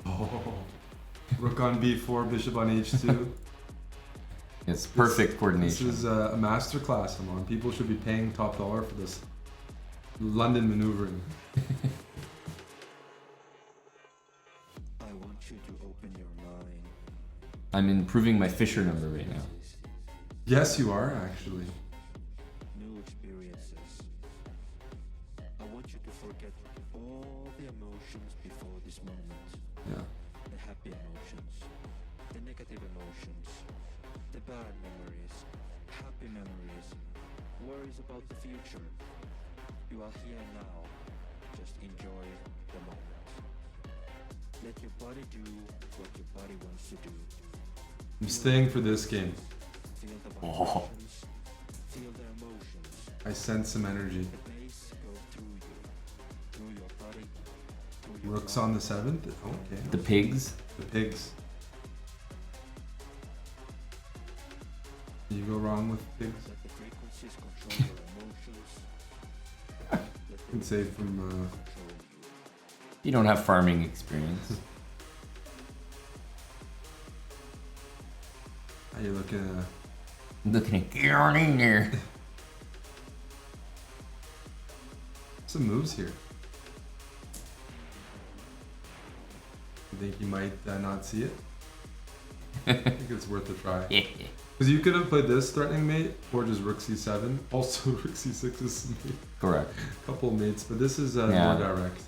[SPEAKER 2] Oh. Rook on b4, bishop on h2.
[SPEAKER 1] It's perfect
[SPEAKER 2] This
[SPEAKER 1] coordination.
[SPEAKER 2] is a master class, come on. People should be paying top dollar for this London maneuvering.
[SPEAKER 4] I want you to open your mind.
[SPEAKER 1] I'm improving my Fisher number right now.
[SPEAKER 2] Yes, you are, actually.
[SPEAKER 4] New experiences. I want you to forget all the emotions before this moment.
[SPEAKER 2] Yeah.
[SPEAKER 4] The happy emotions, the negative emotions, the bad memories, happy memories, worries about the future. You are here now. Just enjoy the moment. Let your body do what your body wants to do.
[SPEAKER 2] I'm staying for this game.
[SPEAKER 4] Feel the
[SPEAKER 1] Oh.
[SPEAKER 4] vibrations, feel the emotions.
[SPEAKER 2] I sense some energy.
[SPEAKER 4] The bass go through you, through your body, through your
[SPEAKER 2] Rook's
[SPEAKER 4] mind.
[SPEAKER 2] on the 7th? Okay.
[SPEAKER 1] The pigs.
[SPEAKER 2] The pigs. You go wrong with pigs.
[SPEAKER 4] Let the frequencies control your emotions. Let the
[SPEAKER 2] You can save from
[SPEAKER 4] control you.
[SPEAKER 1] You don't have farming experience.
[SPEAKER 2] how you looking at
[SPEAKER 1] Looking at get on in there.
[SPEAKER 2] some moves here. You think you might not see it? I think it's worth a try. Because you could have played this threatening mate, or just rook c7. Also, rook c6 is mate.
[SPEAKER 1] Correct.
[SPEAKER 2] Couple mates, but this is more
[SPEAKER 1] Yeah.
[SPEAKER 2] direct.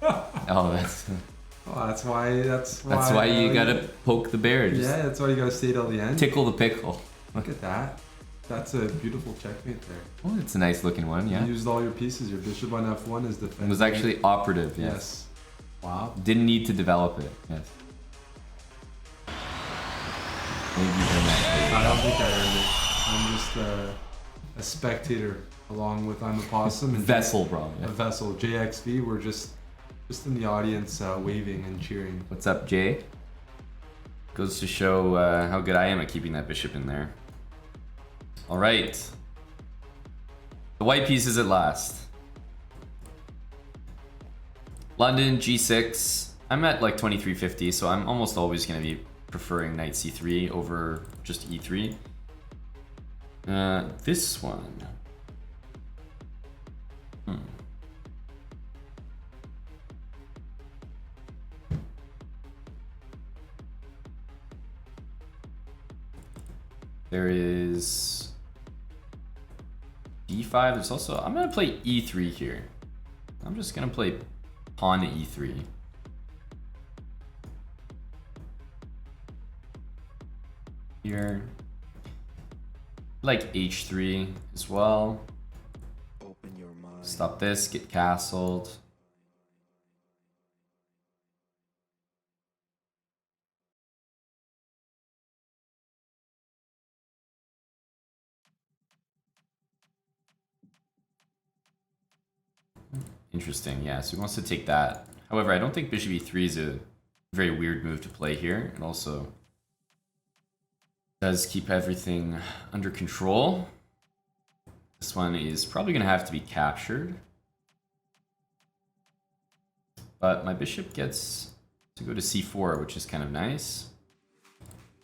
[SPEAKER 1] Oh, that's
[SPEAKER 2] Oh, that's why. That's
[SPEAKER 1] why you gotta poke the bear. Just
[SPEAKER 2] Yeah, that's why you gotta stay till the end.
[SPEAKER 1] tickle the pickle.
[SPEAKER 2] Look at that. That's a beautiful checkmate there.
[SPEAKER 1] Oh, it's a nice looking one. Yeah.
[SPEAKER 2] You used all your pieces. Your bishop on f1 is defending.
[SPEAKER 1] It was actually operative. Yes.
[SPEAKER 2] Yes. Wow.
[SPEAKER 1] Didn't need to develop it. Yes. Maybe you're not-
[SPEAKER 2] I don't think I earned it. I'm just a spectator, along with I'm a possum and
[SPEAKER 1] Vessel, bro.
[SPEAKER 2] a
[SPEAKER 1] Yeah.
[SPEAKER 2] vessel. JXV. We're just in the audience, waving and cheering.
[SPEAKER 1] What's up, Jay? Goes to show how good I am at keeping that bishop in there. All right. The white pieces at last. London, g6. I'm at like 2350, so I'm almost always going to be preferring knight c3 over just e3. This one. There is d5. There's also, I'm gonna play e3 here. I'm just gonna play pawn to e3. Here. Like h3 as well.
[SPEAKER 4] Open your mind.
[SPEAKER 1] Stop this, get castled. Interesting, yeah, so he wants to take that. However, I don't think bishop e3 is a very weird move to play here. It also does keep everything under control. This one is probably going to have to be captured. But my bishop gets to go to c4, which is kind of nice.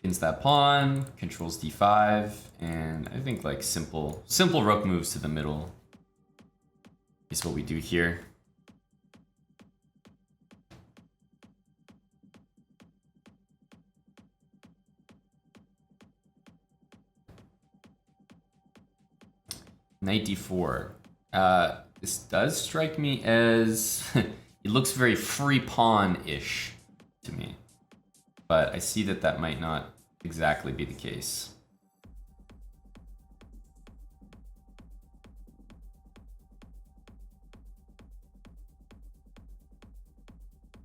[SPEAKER 1] Pins that pawn, controls d5, and I think like simple rook moves to the middle is what we do here. Knight d4. This does strike me as it looks very free pawn-ish to me, but I see that that might not exactly be the case.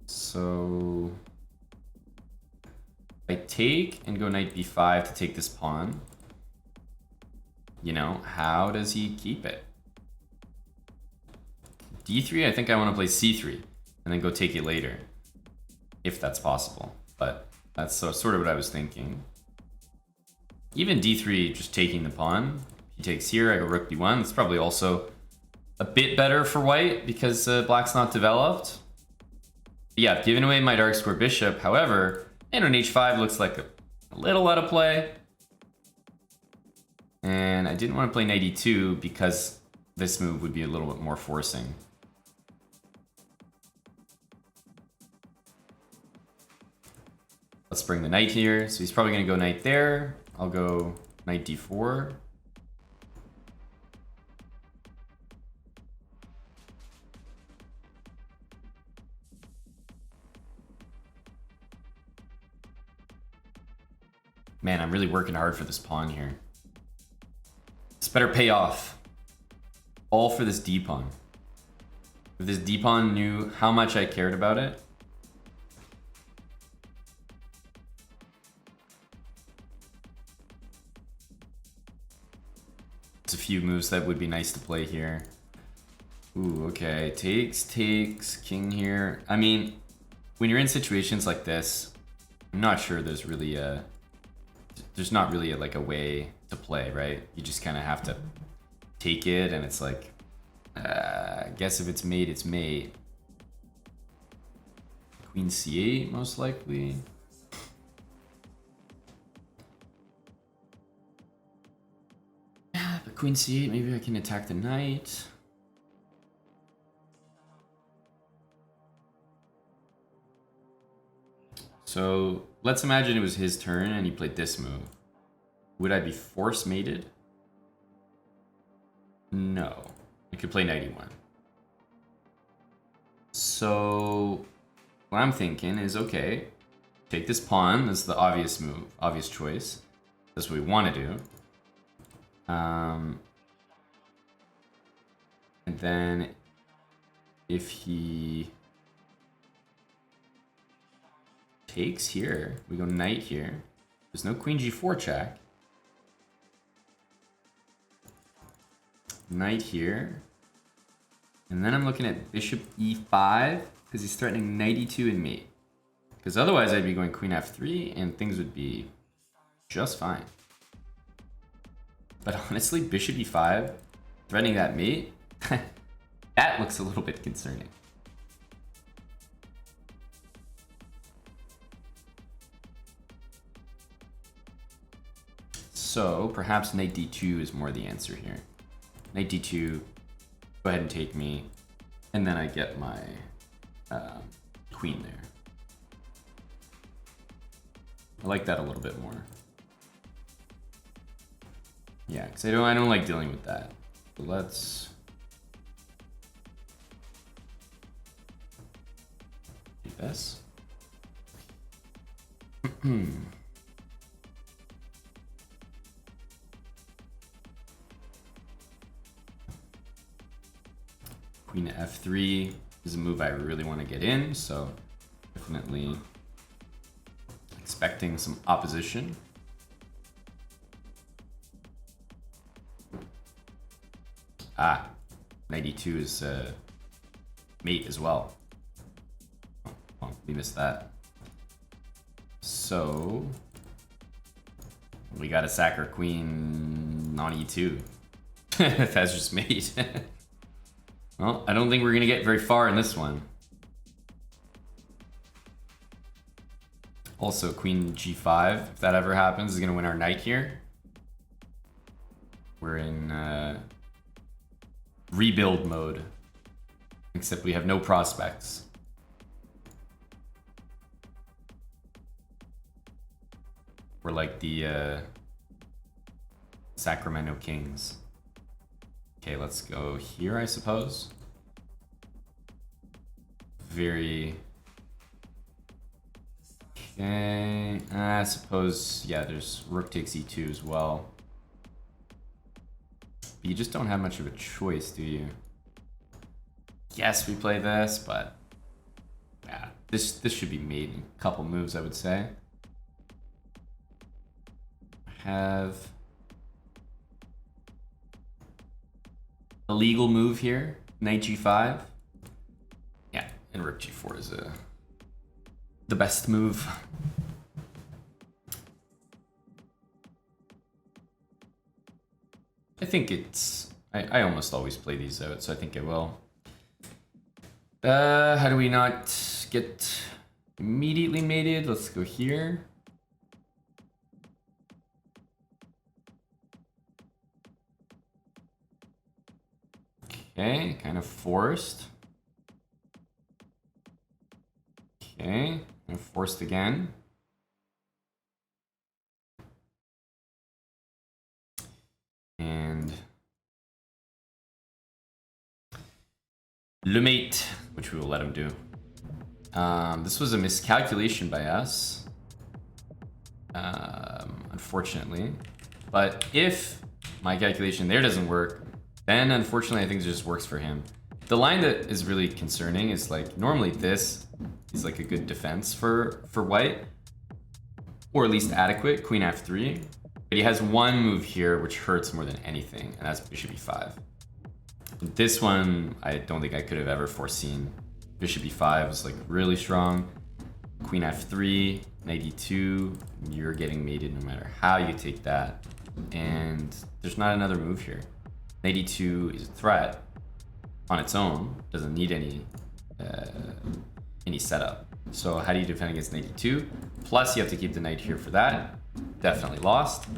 [SPEAKER 1] So I take and go knight b5 to take this pawn. You know, how does he keep it? d3, I think I want to play c3 and then go take it later, if that's possible. But that's sort of what I was thinking. Even d3, just taking the pawn. He takes here, I go rook b1. It's probably also a bit better for white because black's not developed. But yeah, I've given away my dark square bishop. However, and on h5 looks like a little out of play. And I didn't want to play knight e2 because this move would be a little bit more forcing. Let's bring the knight here. So he's probably going to go knight there. I'll go knight d4. Man, I'm really working hard for this pawn here. This better pay off. All for this d pawn. If this d pawn knew how much I cared about it. It's a few moves that would be nice to play here. Ooh, okay. Takes, king here. I mean, when you're in situations like this, I'm not sure there's really a... There's not really like a way to play, right? You just kind of have to take it, and it's like... I guess if it's mate, it's mate. Queen c8, most likely. Yeah, but queen c8, maybe I can attack the knight. So let's imagine it was his turn and he played this move. Would I be force mated? No. I could play knight e1. So what I'm thinking is, okay, take this pawn. That's the obvious move, obvious choice. That's what we want to do. And then if he takes here, we go knight here. There's no queen g4 check. Knight here. And then I'm looking at bishop e5 because he's threatening knight e2 and mate. Because otherwise I'd be going queen f3 and things would be just fine. But honestly, bishop e5, threatening that mate, that looks a little bit concerning. So perhaps knight d2 is more the answer here. Knight d2, go ahead and take me, and then I get my queen there. I like that a little bit more. Yeah, because I don't like dealing with that. So let's do this. Queen to f3 is a move I really want to get in, so definitely expecting some opposition. Ah, knight e2 is mate as well. Oh, well, we missed that. So we gotta sack our queen on e2. That's just mate. Well, I don't think we're gonna get very far in this one. Also, queen g5, if that ever happens, is gonna win our knight here. We're in rebuild mode, except we have no prospects. We're like the Sacramento Kings. Okay, let's go here, I suppose. Very... Okay, I suppose, yeah, there's rook takes e2 as well. But you just don't have much of a choice, do you? Yes, we play this, but... Yeah, this should be made in a couple moves, I would say. I have... a legal move here, knight g5. Yeah, and rook g4 is the best move. I think it's... I almost always play these out, so I think I will. How do we not get immediately mated? Let's go here. Okay, kind of forced. Okay, kind of forced again. And le mate, which we will let him do. This was a miscalculation by us, unfortunately. But if my calculation there doesn't work, then unfortunately I think it just works for him. The line that is really concerning is like, normally this is like a good defense for white, or at least adequate, queen f3. But he has one move here which hurts more than anything, and that's bishop e5. This one, I don't think I could have ever foreseen. Bishop e5 is like really strong. queen f3, knight e2. You're getting mated no matter how you take that. And there's not another move here. Knight e2 is a threat on its own. Doesn't need any setup. So how do you defend against knight e2? Plus you have to keep the knight here for that. Definitely lost.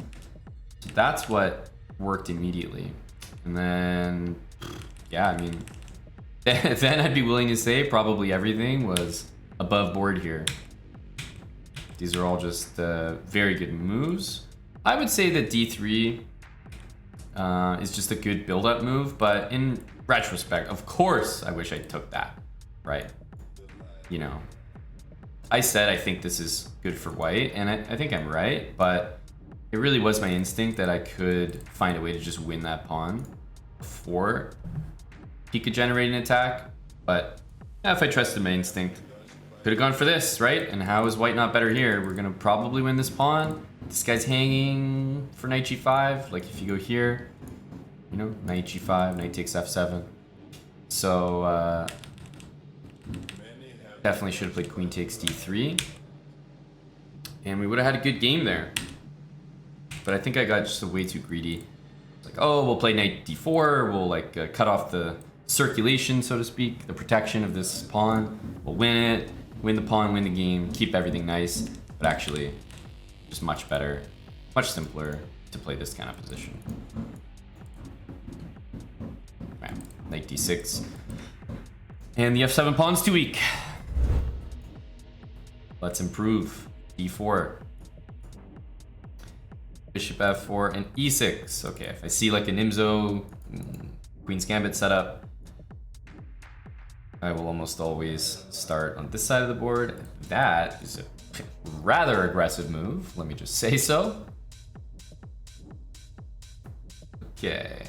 [SPEAKER 1] So that's what worked immediately. And then, yeah, I mean, then I'd be willing to say probably everything was above board here. These are all just very good moves. I would say that d3 is just a good build-up move, but in retrospect, of course, I wish I took that, right? You know, I said I think this is good for white, and I think I'm right, but it really was my instinct that I could find a way to just win that pawn before he could generate an attack. But yeah, if I trusted my instinct, could have gone for this, right? And how is white not better here? We're gonna probably win this pawn. This guy's hanging for knight g5. Like if you go here, you know, knight g5, knight takes f7. So definitely should have played queen takes d3. And we would have had a good game there. But I think I got just way too greedy. Like, oh, we'll play knight d4. We'll like cut off the circulation, so to speak, the protection of this pawn. We'll win it, win the pawn, win the game, keep everything nice. But actually, just much better, much simpler to play this kind of position. Right. Knight d6. And the f7 pawn's too weak. Let's improve. d4. Bishop f4 and e6. Okay, if I see like a Nimzo Queen's Gambit setup, I will almost always start on this side of the board. That is a rather aggressive move, let me just say so. Okay.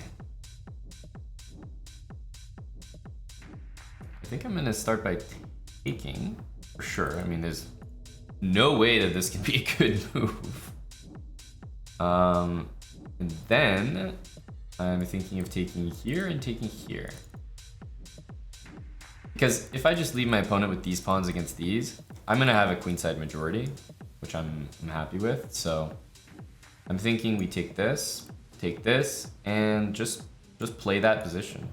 [SPEAKER 1] I think I'm gonna start by taking, for sure. I mean, there's no way that this can be a good move. And then I'm thinking of taking here and taking here. Because if I just leave my opponent with these pawns against these, I'm gonna have a queenside majority, which I'm happy with. So I'm thinking we take this, and just play that position.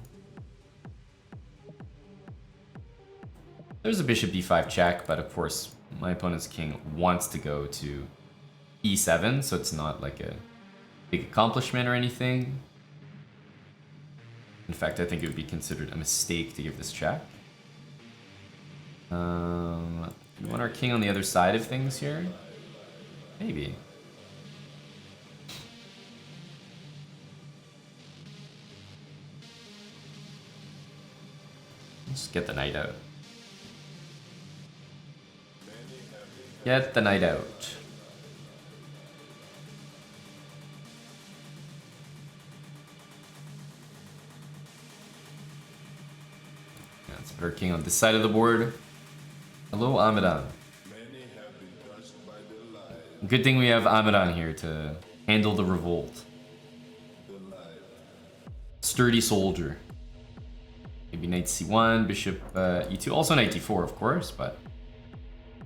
[SPEAKER 1] There's a bishop b5 check, but of course my opponent's king wants to go to e7, so it's not like a big accomplishment or anything. In fact, I think it would be considered a mistake to give this check. We want our king on the other side of things here? Maybe. Let's get the knight out. Get the knight out. Let's put our king on this side of the board. Hello, Amadan. Good thing we have Amadan here to handle the revolt. Sturdy soldier. Maybe knight c1, bishop e2. Also knight d4, of course, but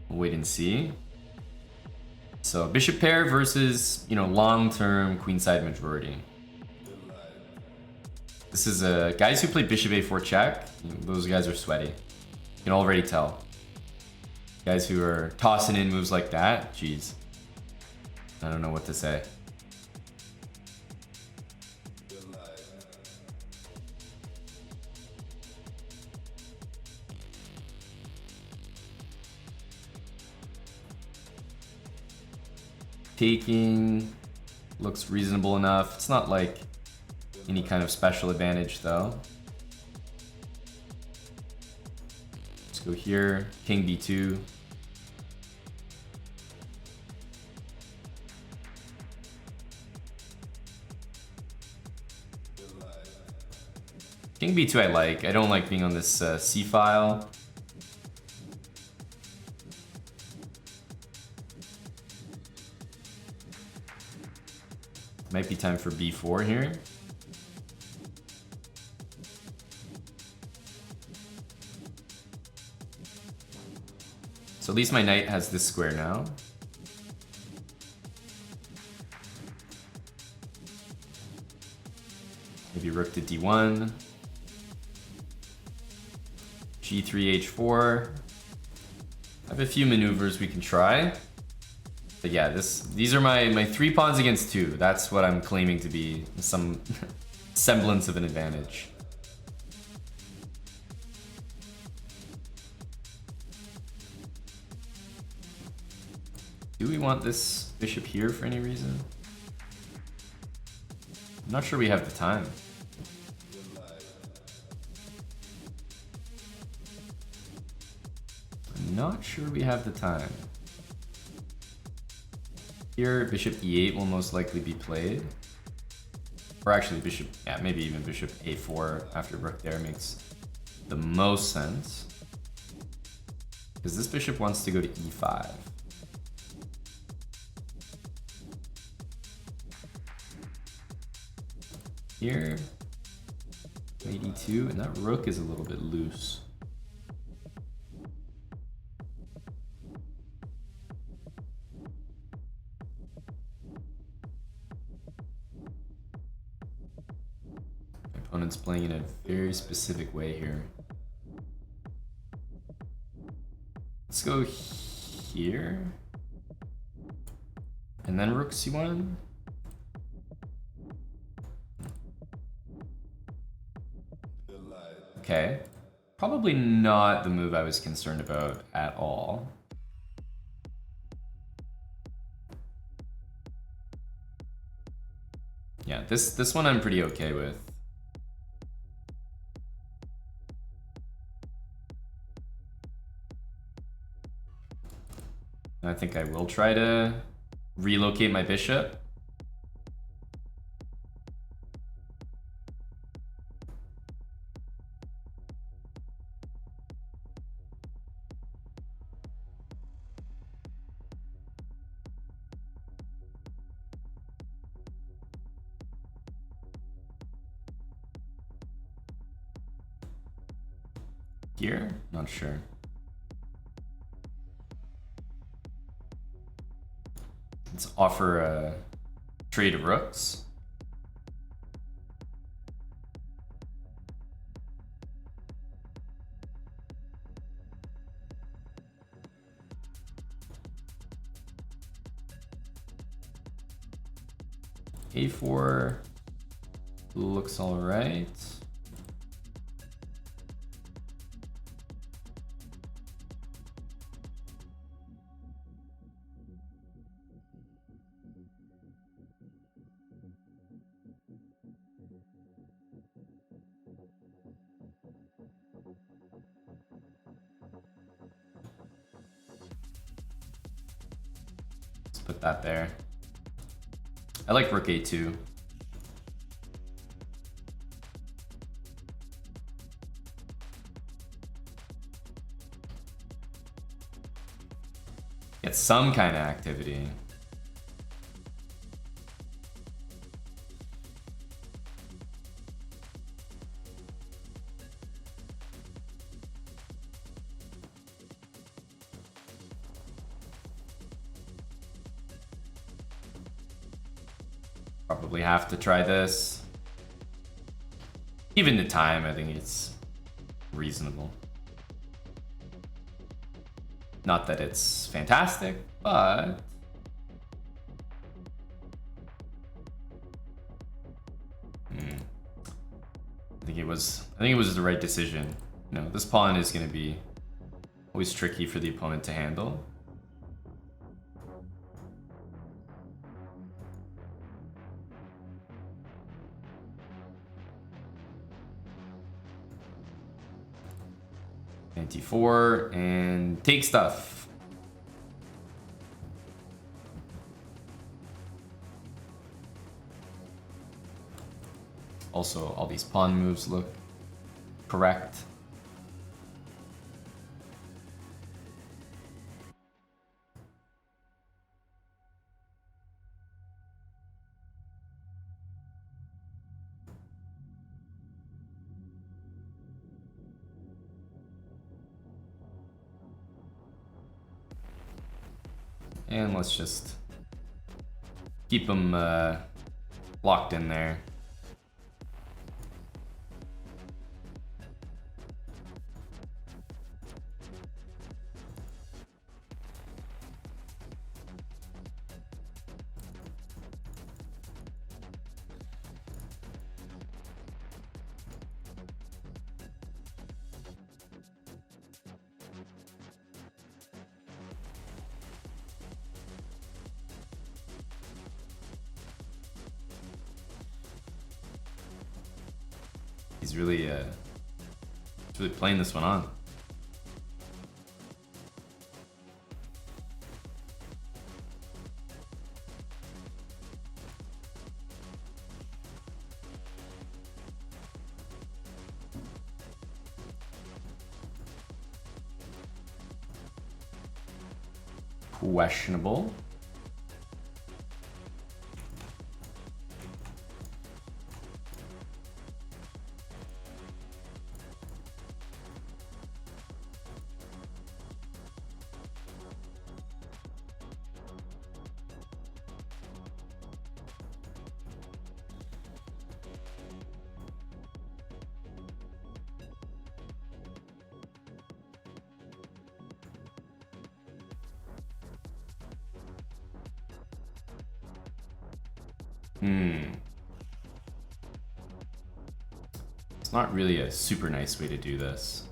[SPEAKER 1] we'll wait and see. So bishop pair versus, you know, long-term queenside majority. This is guys who play bishop a4 check. Those guys are sweaty. You can already tell. Guys who are tossing in moves like that, jeez. I don't know what to say. Taking looks reasonable enough. It's not like any kind of special advantage though. Let's go here, king b2. King b2 I like. I don't like being on this c file. Might be time for b4 here. So at least my knight has this square now. Maybe rook to d1. g3, h4. I have a few maneuvers we can try. But yeah, these are my 3 pawns against 2. That's what I'm claiming to be some semblance of an advantage. Do we want this bishop here for any reason? I'm not sure we have the time. I'm not sure we have the time. Here, bishop e8 will most likely be played. Or actually bishop, yeah, maybe even bishop a4 after rook there makes the most sense. Because this bishop wants to go to e5. Here, knight e2, and that rook is a little bit loose. My opponent's playing in a very specific way here. Let's go here, and then rook c1. Okay, probably not the move I was concerned about at all. Yeah, this one I'm pretty okay with. And I think I will try to relocate my bishop. Here? Not sure. Let's offer a trade of rooks. A4 looks all right. Let's put that there. I like rook a2. Get some kind of activity. Probably have to try this. Given the time, I think it's reasonable. Not that it's fantastic, but I think it was the right decision. You know, this pawn is going to be always tricky for the opponent to handle. T4 and take stuff. Also, all these pawn moves look correct. And let's just keep him locked in there. He's really playing this one on. Questionable. It's not really a super nice way to do this.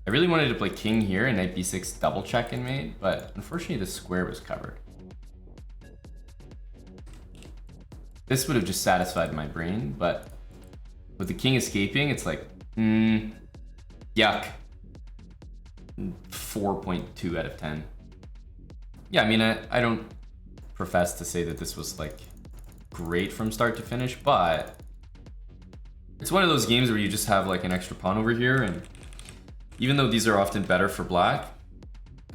[SPEAKER 1] I really wanted to play king here and knight b6 double check in mate, but unfortunately the square was covered. This would have just satisfied my brain, but with the king escaping, it's like, yuck. 4.2 out of 10. Yeah, I mean, I don't profess to say that this was like great from start to finish, but it's one of those games where you just have like an extra pawn over here, and even though these are often better for black,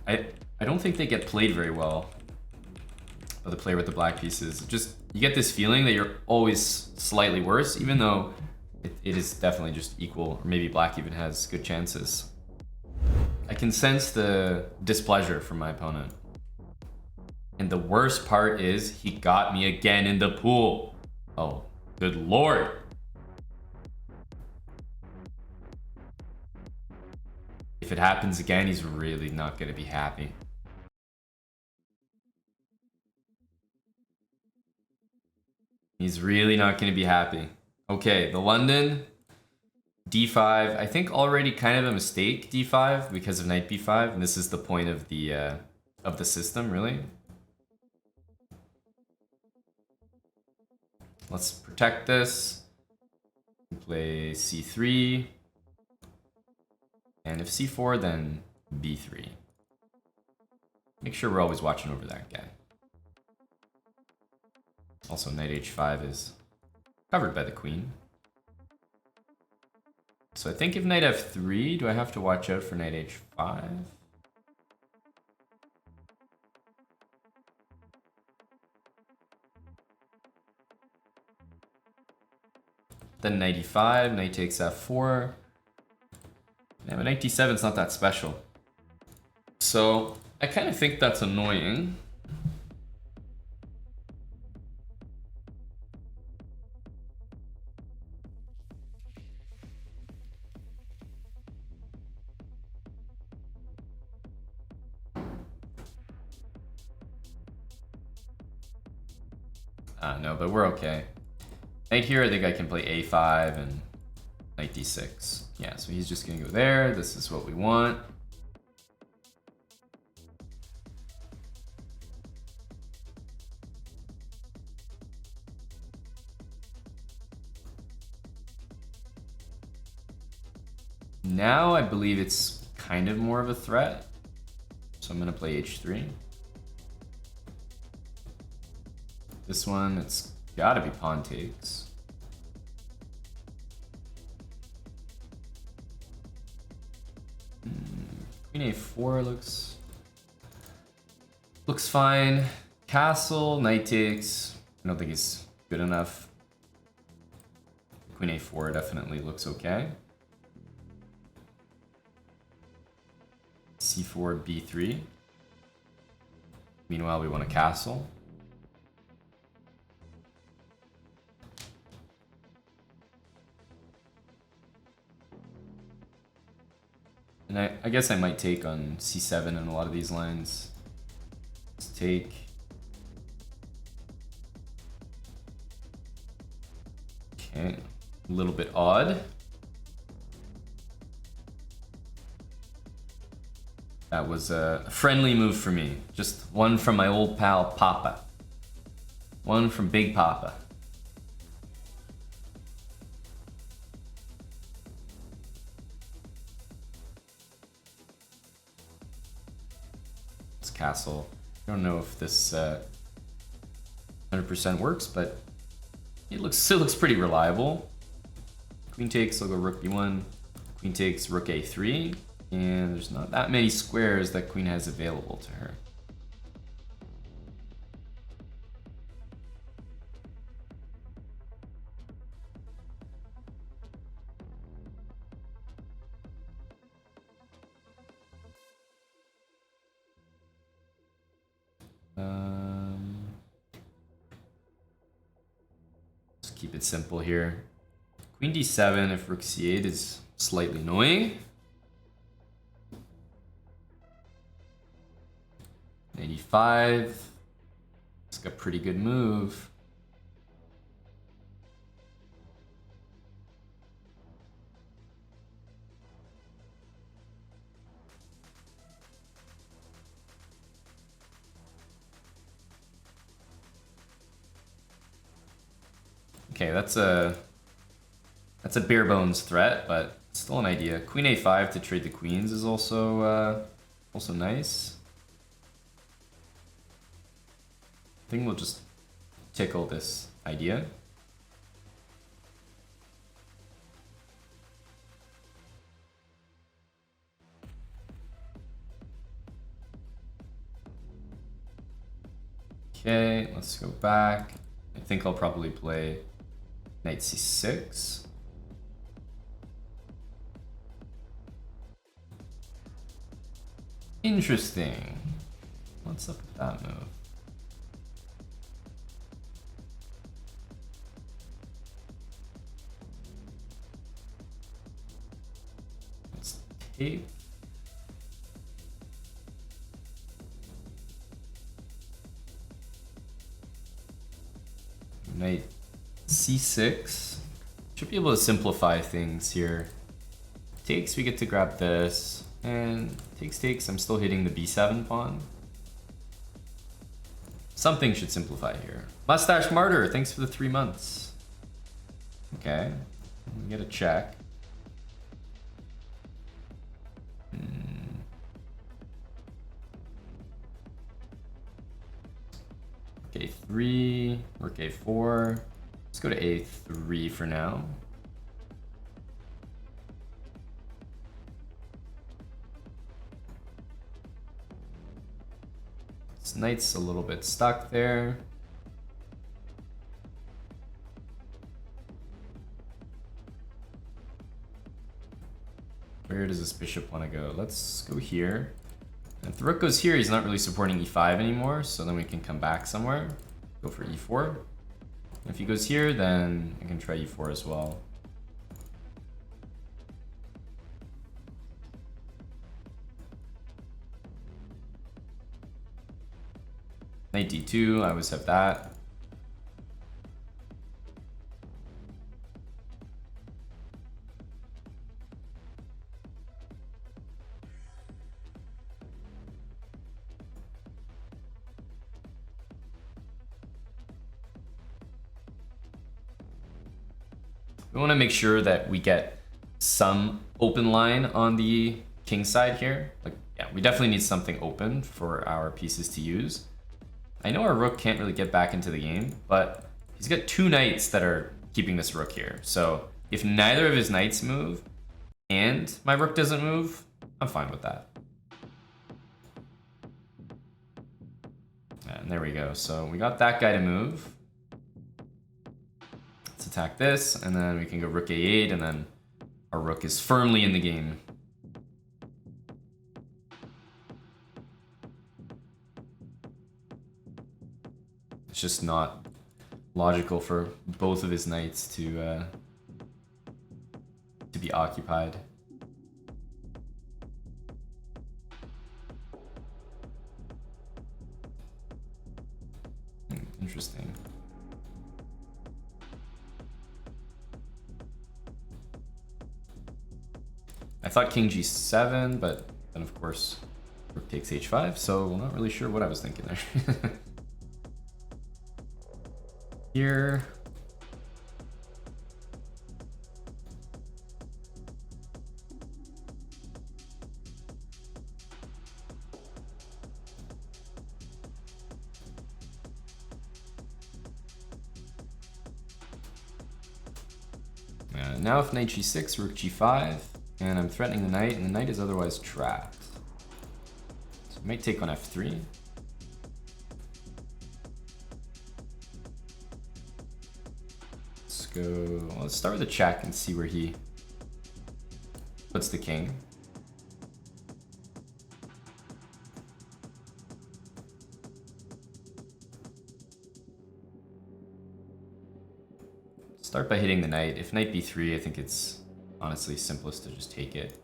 [SPEAKER 1] I don't think they get played very well by the player with the black pieces. Just, you get this feeling that you're always slightly worse, even though it is definitely just equal, or maybe black even has good chances. I can sense the displeasure from my opponent. And the worst part is he got me again in the pool. Oh, good lord. If it happens again, he's really not going to be happy. He's really not going to be happy. Okay, the London, d5. I think already kind of a mistake, d5, because of knight b5. And this is the point of the system, really. Let's protect this. Play c3. And if c4, then b3. Make sure we're always watching over that guy. Also, knight h5 is covered by the queen. So I think if knight f3, do I have to watch out for knight h5? Then knight e5, knight takes f4. Yeah, but knight d7 is not that special. So I kind of think that's annoying. No, but we're okay. Knight here, I think I can play a5 and knight d6. Yeah, so he's just gonna go there. This is what we want. Now I believe it's kind of more of a threat. So I'm gonna play h3. This one, it's gotta be pawn takes. Queen a4 looks fine. Castle, knight takes. I don't think it's good enough. Queen a4 definitely looks okay. c4, b3. Meanwhile, we want a castle. And I guess I might take on c7 in a lot of these lines. Let's take. Okay, a little bit odd. That was a friendly move for me. Just one from my old pal Papa. One from Big Papa. This castle. I don't know if this 100% works, but it still looks pretty reliable. Queen takes, I'll go rook b1. Queen takes, rook a3. And there's not that many squares that queen has available to her. Just keep it simple here. Queen d7 if rook c8 is slightly annoying. 85. It's got a pretty good move. Okay, that's a bare bones threat, but still an idea. Queen a5 to trade the queens is also nice. I think we'll just tickle this idea. Okay, let's go back. I think I'll probably play knight c6. Interesting. What's up with that move? Let's take. Knight c6. Should be able to simplify things here. Takes, we get to grab this. And takes, I'm still hitting the b7 pawn. Something should simplify here. Mustache Martyr, thanks for the 3 months. Okay, we get a check. Rook a3, rook a4. Let's go to a3 for now. This knight's a little bit stuck there. Where does this bishop want to go? Let's go here. And if the rook goes here, he's not really supporting e5 anymore, so then we can come back somewhere. Go for e4. And if he goes here, then I can try e4 as well. Knight d2, I always have that. We want to make sure that we get some open line on the king side here. Like, yeah, we definitely need something open for our pieces to use. I know our rook can't really get back into the game, but he's got 2 knights that are keeping this rook here. So if neither of his knights move and my rook doesn't move, I'm fine with that. And there we go. So we got that guy to move. Let's attack this, and then we can go rook a8, and then our rook is firmly in the game. It's just not logical for both of his knights to be occupied. Interesting. I thought king g7, but then of course rook takes h5, so I'm not really sure what I was thinking there. Here. Now if knight g6, rook g5, and I'm threatening the knight, and the knight is otherwise trapped. So I might take on f3. Let's go, well, let's start with a check and see where he puts the king. Start by hitting the knight. If knight b3, I think it's honestly simplest to just take it.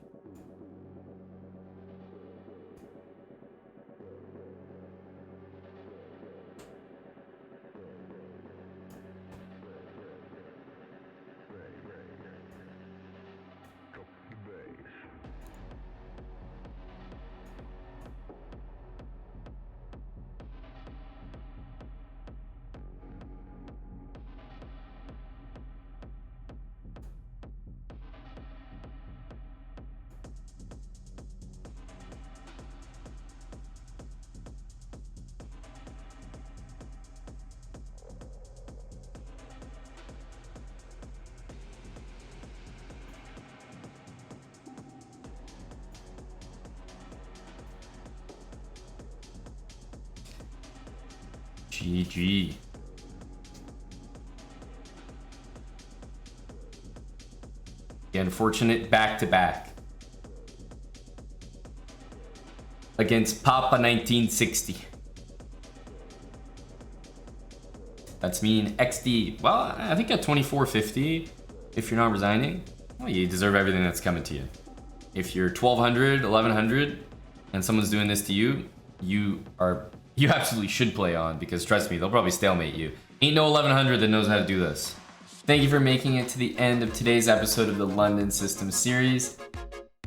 [SPEAKER 1] GG. The unfortunate back-to-back against Papa 1960. That's mean XD. Well, I think at 2450, if you're not resigning, well, you deserve everything that's coming to you. If you're 1200, 1100, and someone's doing this to you, you absolutely should play on, because trust me, they'll probably stalemate you. Ain't no 1100 that knows how to do this. Thank you for making it to the end of today's episode of the London System series.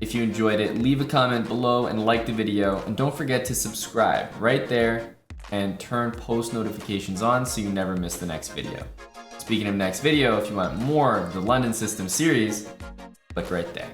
[SPEAKER 1] If you enjoyed it, leave a comment below and like the video, and don't forget to subscribe right there and turn post notifications on so you never miss the next video. Speaking of next video, if you want more of the London System series, click right there.